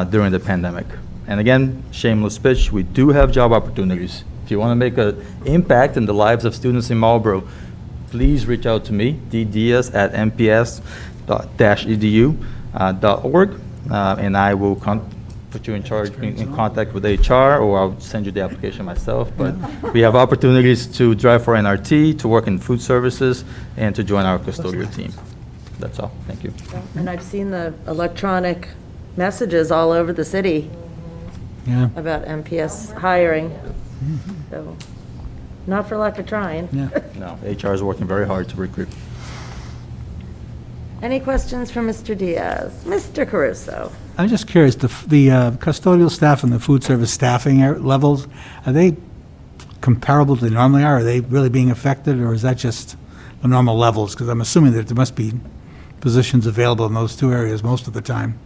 during the pandemic. And again, shameless pitch, we do have job opportunities. If you want to make an impact in the lives of students in Marlborough, please reach out to me, ddiaz@mps-edu.org, and I will put you in contact with HR, or I'll send you the application myself. But we have opportunities to drive for NRT, to work in food services, and to join our custodial team. That's all. Thank you.
And I've seen the electronic messages all over the city
Yeah.
about MPS hiring. So, not for lack of trying.
Yeah.
No, HR is working very hard to recruit.
Any questions for Mr. Diaz? Mr. Caruso?
I'm just curious, the custodial staff and the food service staffing levels, are they comparable to they normally are? Are they really being affected, or is that just the normal levels? Because I'm assuming that there must be positions available in those two areas most of the time.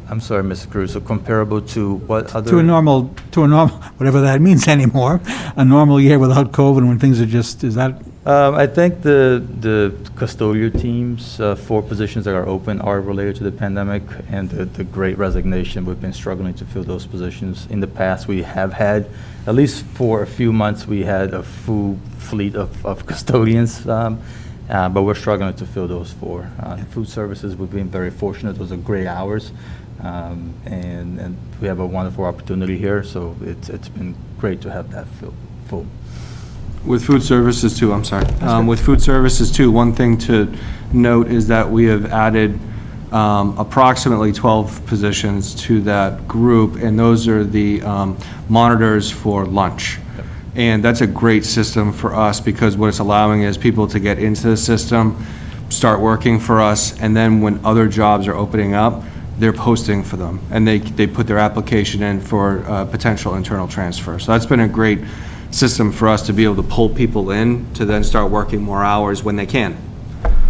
I'm sorry, Mr. Cruz, so comparable to what other?
To a normal, whatever that means anymore, a normal year without COVID when things are just, is that?
I think the custodial teams, 4 positions that are open are related to the pandemic and the great resignation. We've been struggling to fill those positions. In the past, we have had, at least for a few months, we had a full fleet of custodians, but we're struggling to fill those 4. Food services, we've been very fortunate. Those are great hours, and we have a wonderful opportunity here, so it's been great to have that full.
With food services too, I'm sorry. With food services too, one thing to note is that we have added approximately 12 positions to that group, and those are the monitors for lunch. And that's a great system for us because what it's allowing is people to get into the system, start working for us, and then when other jobs are opening up, they're posting for them. And they put their application in for potential internal transfer. So that's been a great system for us to be able to pull people in to then start working more hours when they can.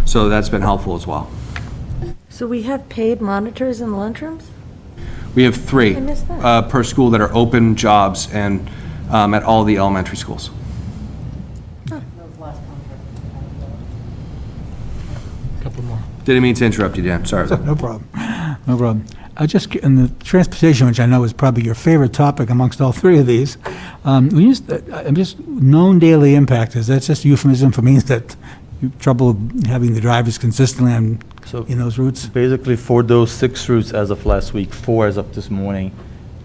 So that's been helpful as well.
So we have paid monitors in the lunchrooms?
We have 3
I missed that.
per school that are open jobs and at all the elementary schools.
Couple more.
Didn't mean to interrupt you, Dan, sorry.
No problem, no problem. I just, in the transportation, which I know is probably your favorite topic amongst all 3 of these, I'm just known daily impact, is that just euphemism for means that you have trouble having the drivers consistently in those routes?
Basically, for those 6 routes as of last week, 4 as of this morning,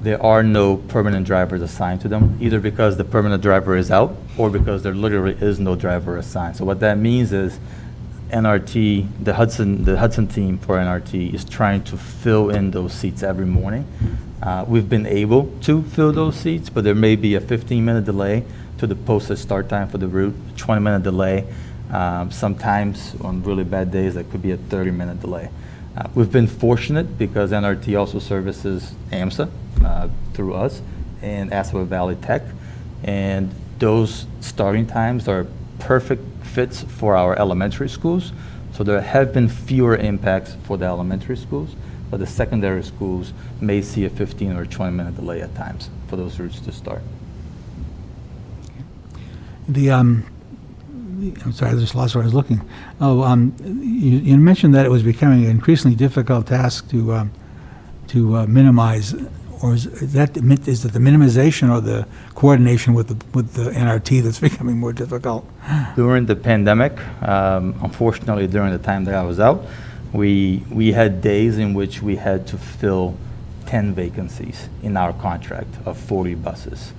there are no permanent drivers assigned to them, either because the permanent driver is out or because there literally is no driver assigned. So what that means is NRT, the Hudson team for NRT is trying to fill in those seats every morning. We've been able to fill those seats, but there may be a 15-minute delay to the posted start time for the route, 20-minute delay. Sometimes on really bad days, that could be a 30-minute delay. We've been fortunate because NRT also services AMSA through us and Aspen Valley Tech, and those starting times are perfect fits for our elementary schools. So there have been fewer impacts for the elementary schools, but the secondary schools may see a 15 or 20-minute delay at times for those routes to start.
I'm sorry, I just lost where I was looking. You mentioned that it was becoming an increasingly difficult task to minimize, or is it the minimization or the coordination with the NRT that's becoming more difficult?
During the pandemic, unfortunately, during the time that I was out, we had days in which we had to fill 10 vacancies in our contract of 40 buses.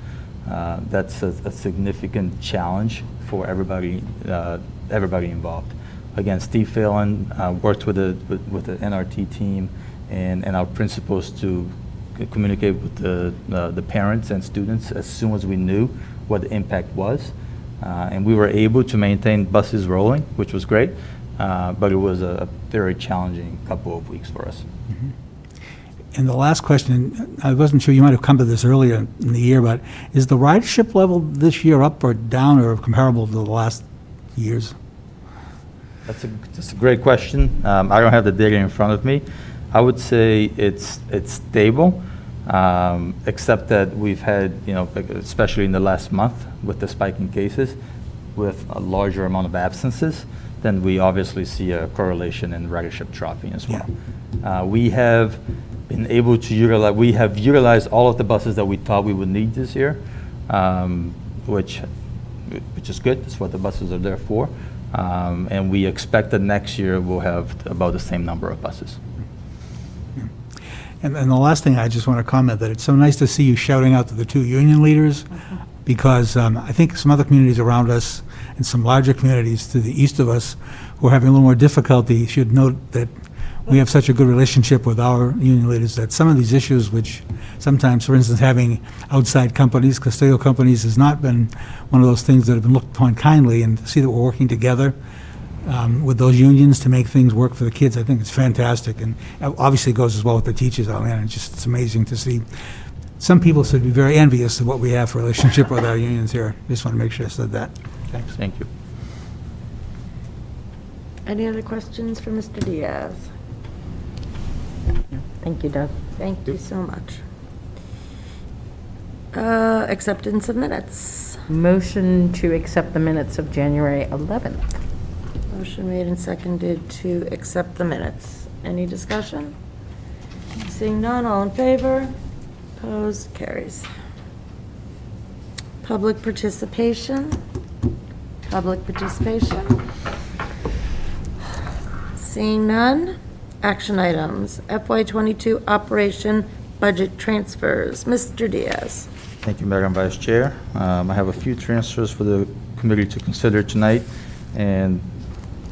That's a significant challenge for everybody involved. Again, Steve Phelan worked with the NRT team and our principals to communicate with the parents and students as soon as we knew what the impact was. And we were able to maintain buses rolling, which was great, but it was a very challenging couple of weeks for us.
Mm-hmm. And the last question, I wasn't sure, you might have come to this earlier in the year, but is the ridership level this year up or down or comparable to the last years?
That's a great question. I don't have the data in front of me. I would say it's stable, except that we've had, especially in the last month with the spike in cases, with a larger amount of absences, then we obviously see a correlation in ridership dropping as well. Yeah. We have been able to utilized all of the buses that we thought we would need this year, which is good. That's what the buses are there for. And we expect that next year we'll have about the same number of buses.
And the last thing I just want to comment that it's so nice to see you shouting out to the 2 union leaders, because I think some other communities around us and some larger communities to the east of us who are having a little more difficulty should note that we have such a good relationship with our union leaders that some of these issues, which sometimes, for instance, having outside companies, custodial companies, has not been one of those things that have been looked upon kindly, and to see that we're working together with those unions to make things work for the kids, I think it's fantastic. And obviously it goes as well with the teachers out there, and it's amazing to see. Some people should be very envious of what we have for a relationship with our unions here. Just want to make sure I said that. Thanks.
Thank you.
Any other questions for Mr. Diaz?
Thank you, Doug.
Thank you so much. Acceptance of minutes.
Motion to accept the minutes of January 11th.
Motion made and seconded to accept the minutes. Any discussion? Seeing none, all in favor? Opposed, carries. Public participation. Public participation. Seeing none, action items. FY22 operation budget transfers. Mr. Diaz.
Thank you, Madam Vice Chair. I have a few transfers for the committee to consider tonight. And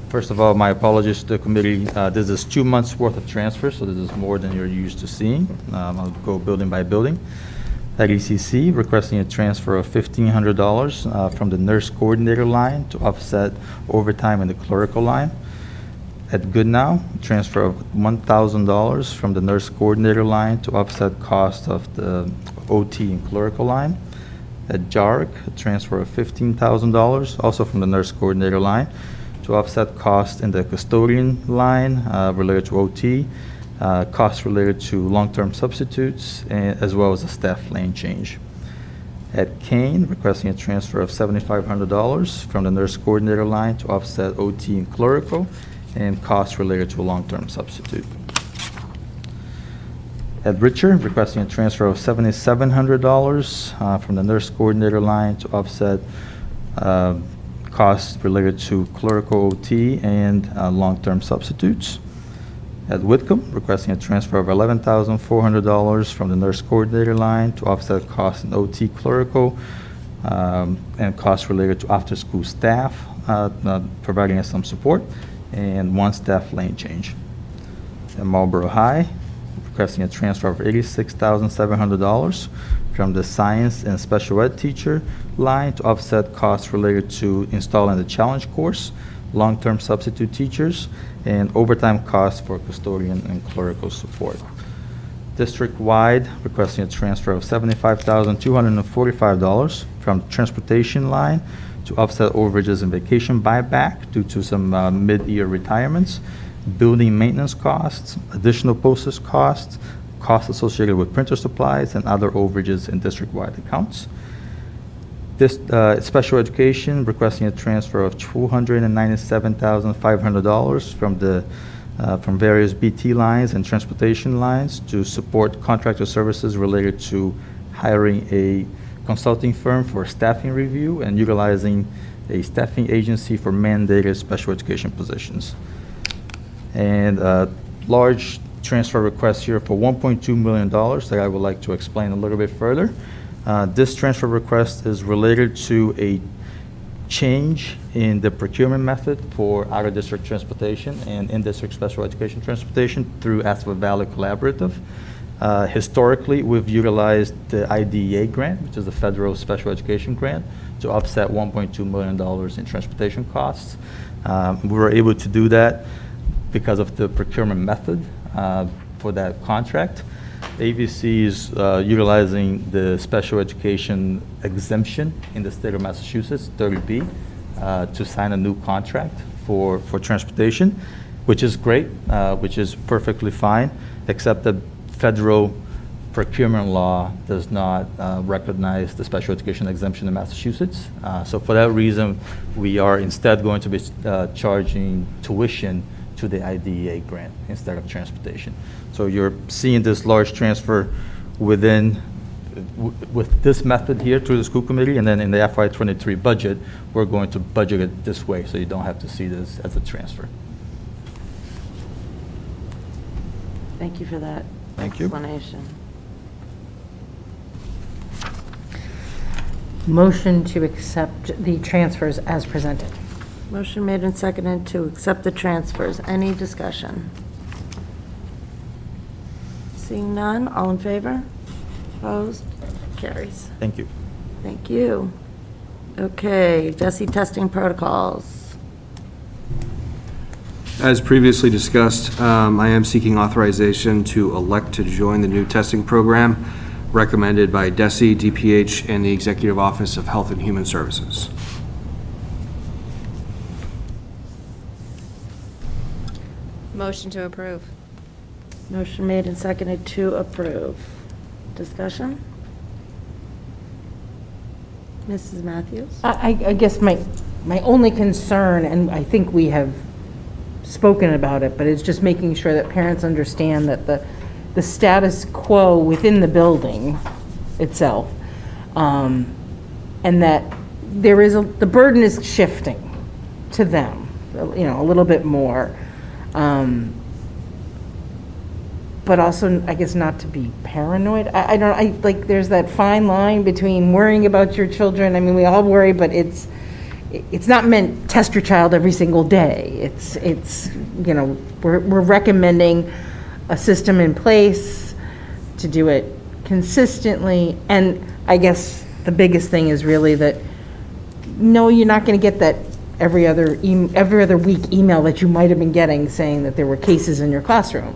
first of all, my apologies to the committee. This is 2 months' worth of transfers, so this is more than you're used to seeing. I'll go building by building. At ECC, requesting a transfer of $1,500 from the nurse coordinator line to offset overtime in the clerical line. At Goodnow, transfer of $1,000 from the nurse coordinator line to offset cost of the OT and clerical line. At JARC, a transfer of $15,000, also from the nurse coordinator line, to offset cost in the custodian line related to OT, costs related to long-term substitutes, as well as a staff lane change. At Kane, requesting a transfer of $7,500 from the nurse coordinator line to offset OT and clerical, and costs related to a long-term substitute. At Richard, requesting a transfer of $7,700 from the nurse coordinator line to offset costs related to clerical OT and long-term substitutes. At Whitcomb, requesting a transfer of $11,400 from the nurse coordinator line to offset costs in OT clerical and costs related to after-school staff, providing us some support, and one staff lane change. At Marlborough High, requesting a transfer of $86,700 from the science and special ed teacher line to offset costs related to installing the challenge course, long-term substitute teachers, and overtime costs for custodian and clerical support. District-wide, requesting a transfer of $75,245 from the transportation line to offset overages and vacation buyback due to some mid-year retirements, building maintenance costs, additional postage costs, costs associated with printer supplies, and other overages in district-wide accounts. This special education requesting a transfer of $297,500 from various BT lines and transportation lines to support contractor services related to hiring a consulting firm for staffing review and utilizing a staffing agency for mandated special education positions. And a large transfer request here for $1.2 million that I would like to explain a little bit further. This transfer request is related to a change in the procurement method for out-of-district transportation and in-district special education transportation through Aspen Valley Collaborative. Historically, we've utilized the IDEA grant, which is a federal special education grant, to offset $1.2 million in transportation costs. We were able to do that because of the procurement method for that contract. The AVC is utilizing the special education exemption in the state of Massachusetts, 30B, to sign a new contract for transportation, which is great, which is perfectly fine, except that federal procurement law does not recognize the special education exemption in Massachusetts. So for that reason, we are instead going to be charging tuition to the IDEA grant instead of transportation. So you're seeing this large transfer with this method here through the school committee, and then in the FY23 budget, we're going to budget it this way, so you don't have to see this as a transfer.
Thank you for that
Thank you.
explanation.
Motion to accept the transfers as presented.
Motion made and seconded to accept the transfers. Any discussion? Seeing none, all in favor? Opposed? Carries.
Thank you.
Thank you. Okay, DESI testing protocols.
As previously discussed, I am seeking authorization to elect to join the new testing program recommended by DESI, DPH, and the Executive Office of Health and Human Services.
Motion to approve.
Motion made and seconded to approve. Discussion? Mrs. Matthews?
I guess my only concern, and I think we have spoken about it, but it's just making sure that parents understand that the status quo within the building itself, and that there is, the burden is shifting to them, you know, a little bit more. But also, I guess, not to be paranoid. Like, there's that fine line between worrying about your children. I mean, we all worry, but it's not meant test your child every single day. It's you know, we're recommending a system in place to do it consistently. And I guess the biggest thing is really that, no, you're not going to get that every other week email that you might have been getting saying that there were cases in your classroom.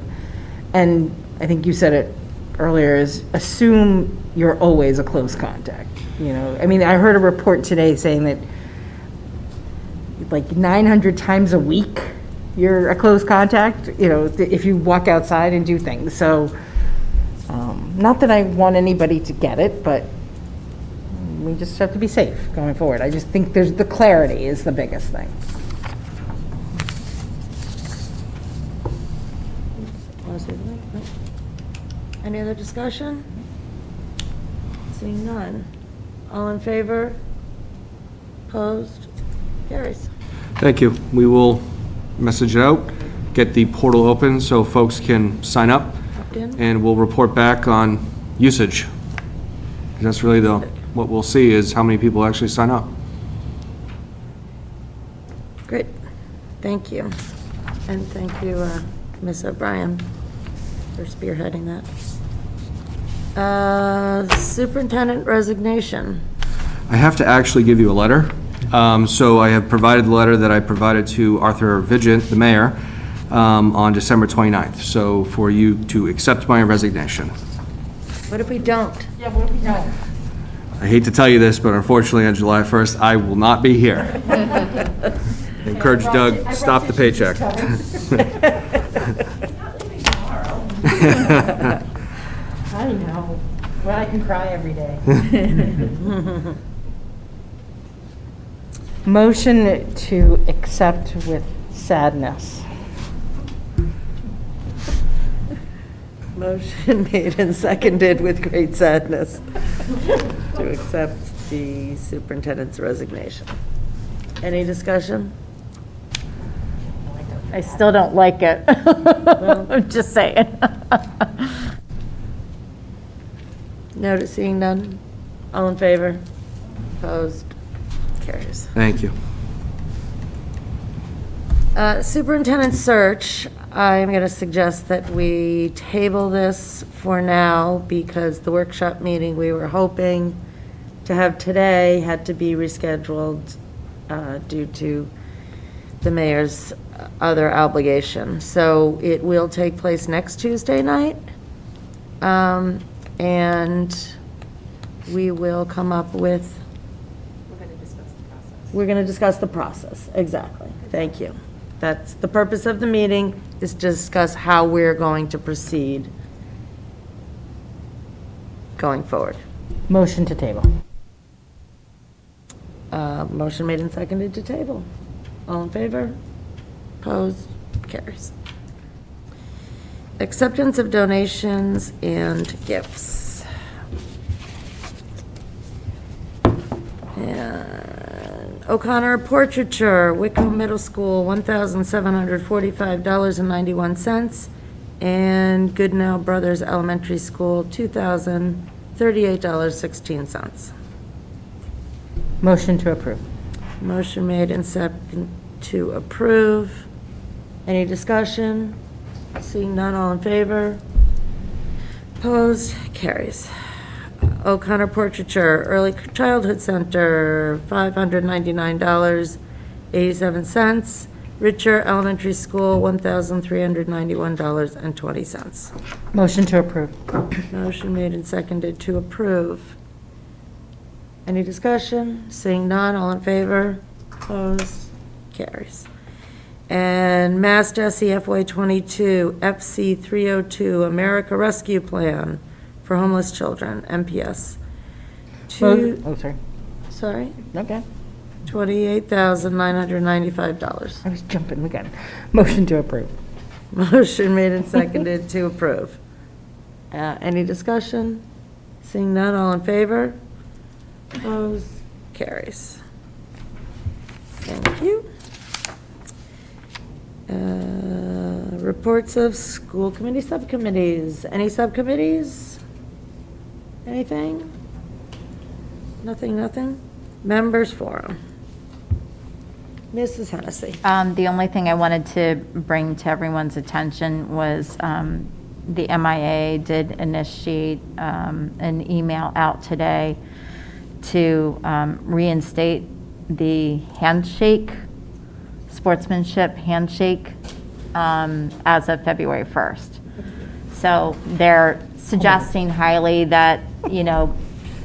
And I think you said it earlier, is assume you're always a close contact. You know, I mean, I heard a report today saying that like 900 times a week you're a close contact, you know, if you walk outside and do things. So, not that I want anybody to get it, but we just have to be safe going forward. I just think there's the clarity is the biggest thing.
Any other discussion? Seeing none. All in favor? Opposed? Carries.
Thank you. We will message it out, get the portal open so folks can sign up,
in.
and we'll report back on usage. That's really what we'll see is how many people actually sign up.
Great. Thank you. And thank you, Ms. O'Brien, for spearheading that. Superintendent resignation.
I have to actually give you a letter. So I have provided the letter that I provided to Arthur Vigent, the mayor, on December 29th. So for you to accept my resignation.
What if we don't?
Yeah, what if we don't?
I hate to tell you this, but unfortunately on July 1st, I will not be here. Encourage Doug, stop the paycheck.
I know. Well, I can cry every day. Motion to accept with sadness.
Motion made and seconded with great sadness to accept the superintendent's resignation. Any discussion?
I still don't like it. I'm just saying.
Seeing none. All in favor? Opposed? Carries.
Thank you.
Superintendent search, I'm going to suggest that we table this for now because the workshop meeting we were hoping to have today had to be rescheduled due to the mayor's other obligation. So it will take place next Tuesday night. And we will come up with. We're going to discuss the process, exactly. Thank you. That's the purpose of the meeting, is to discuss how we're going to proceed going forward.
Motion to table.
Motion made and seconded to table. All in favor? Opposed? Carries. Acceptance of donations and gifts. And O'Connor Portraiture, Wickham Middle School, $1,745.91. And Goodnow Brothers Elementary School, $2,038.16.
Motion to approve.
Motion made and seconded to approve. Any discussion? Seeing none, all in favor? Opposed? Carries. O'Connor Portraiture, Early Childhood Center, $599.87. Richer Elementary School, $1,391.20.
Motion to approve.
Motion made and seconded to approve. Any discussion? Seeing none, all in favor? Opposed? Carries. And Mass DESI FY22 FC 302 America Rescue Plan for Homeless Children, MPS.
Oh, sorry.
Sorry,
Okay.
$28,995.
I was jumping again. Motion to approve.
Motion made and seconded to approve. Any discussion? Seeing none, all in favor? Opposed? Carries. Thank you. Reports of school committee subcommittees. Any subcommittees? Anything? Nothing? Members forum. Mrs. Hennessy.
The only thing I wanted to bring to everyone's attention was the MIA did initiate an email out today to reinstate the handshake, sportsmanship handshake, as of February 1st. So they're suggesting highly that,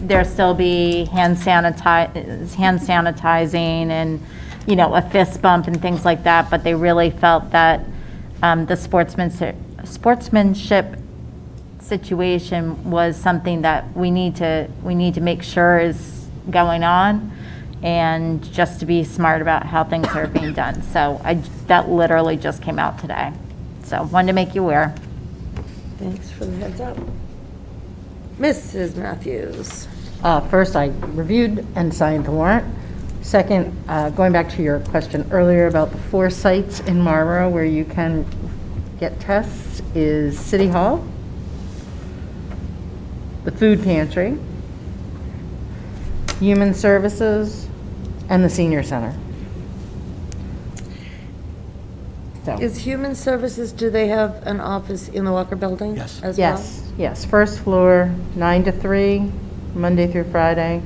there still be hand sanitizing and, a fist bump and things like that, but they really felt that the sportsmanship situation was something that we need to make sure is going on, and just to be smart about how things are being done. So that literally just came out today. So wanted to make you aware.
Thanks for the heads up. Mrs. Matthews.
First, I reviewed and signed the warrant. Second, going back to your question earlier about the 4 sites in Marlborough where you can get tests is City Hall, the food pantry, Human Services, and the Senior Center. So,
Is Human Services, do they have an office in the Walker Building?
Yes.
As well?
yes, first floor, 9 to 3, Monday through Friday.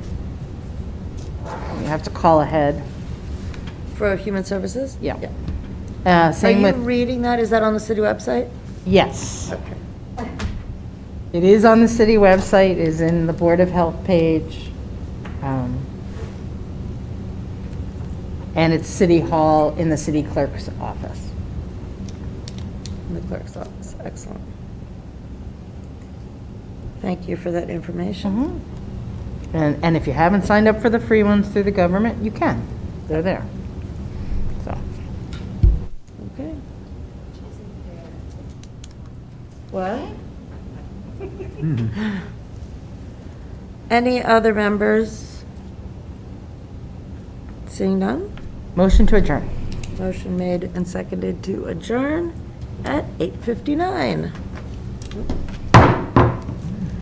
You have to call ahead.
For Human Services?
Yeah.
Are
Same
you
with,
reading that? Is that on the city website?
yes.
Okay.
It is on the city website, is in the Board of Health page. And it's City Hall in the city clerk's office.
In the clerk's office. Excellent. Thank you for that information.
And if you haven't signed up for the free ones through the government, you can. They're there. So,
Okay. What? Any other members? Seeing none?
motion to adjourn.
Motion made and seconded to adjourn at 8:59.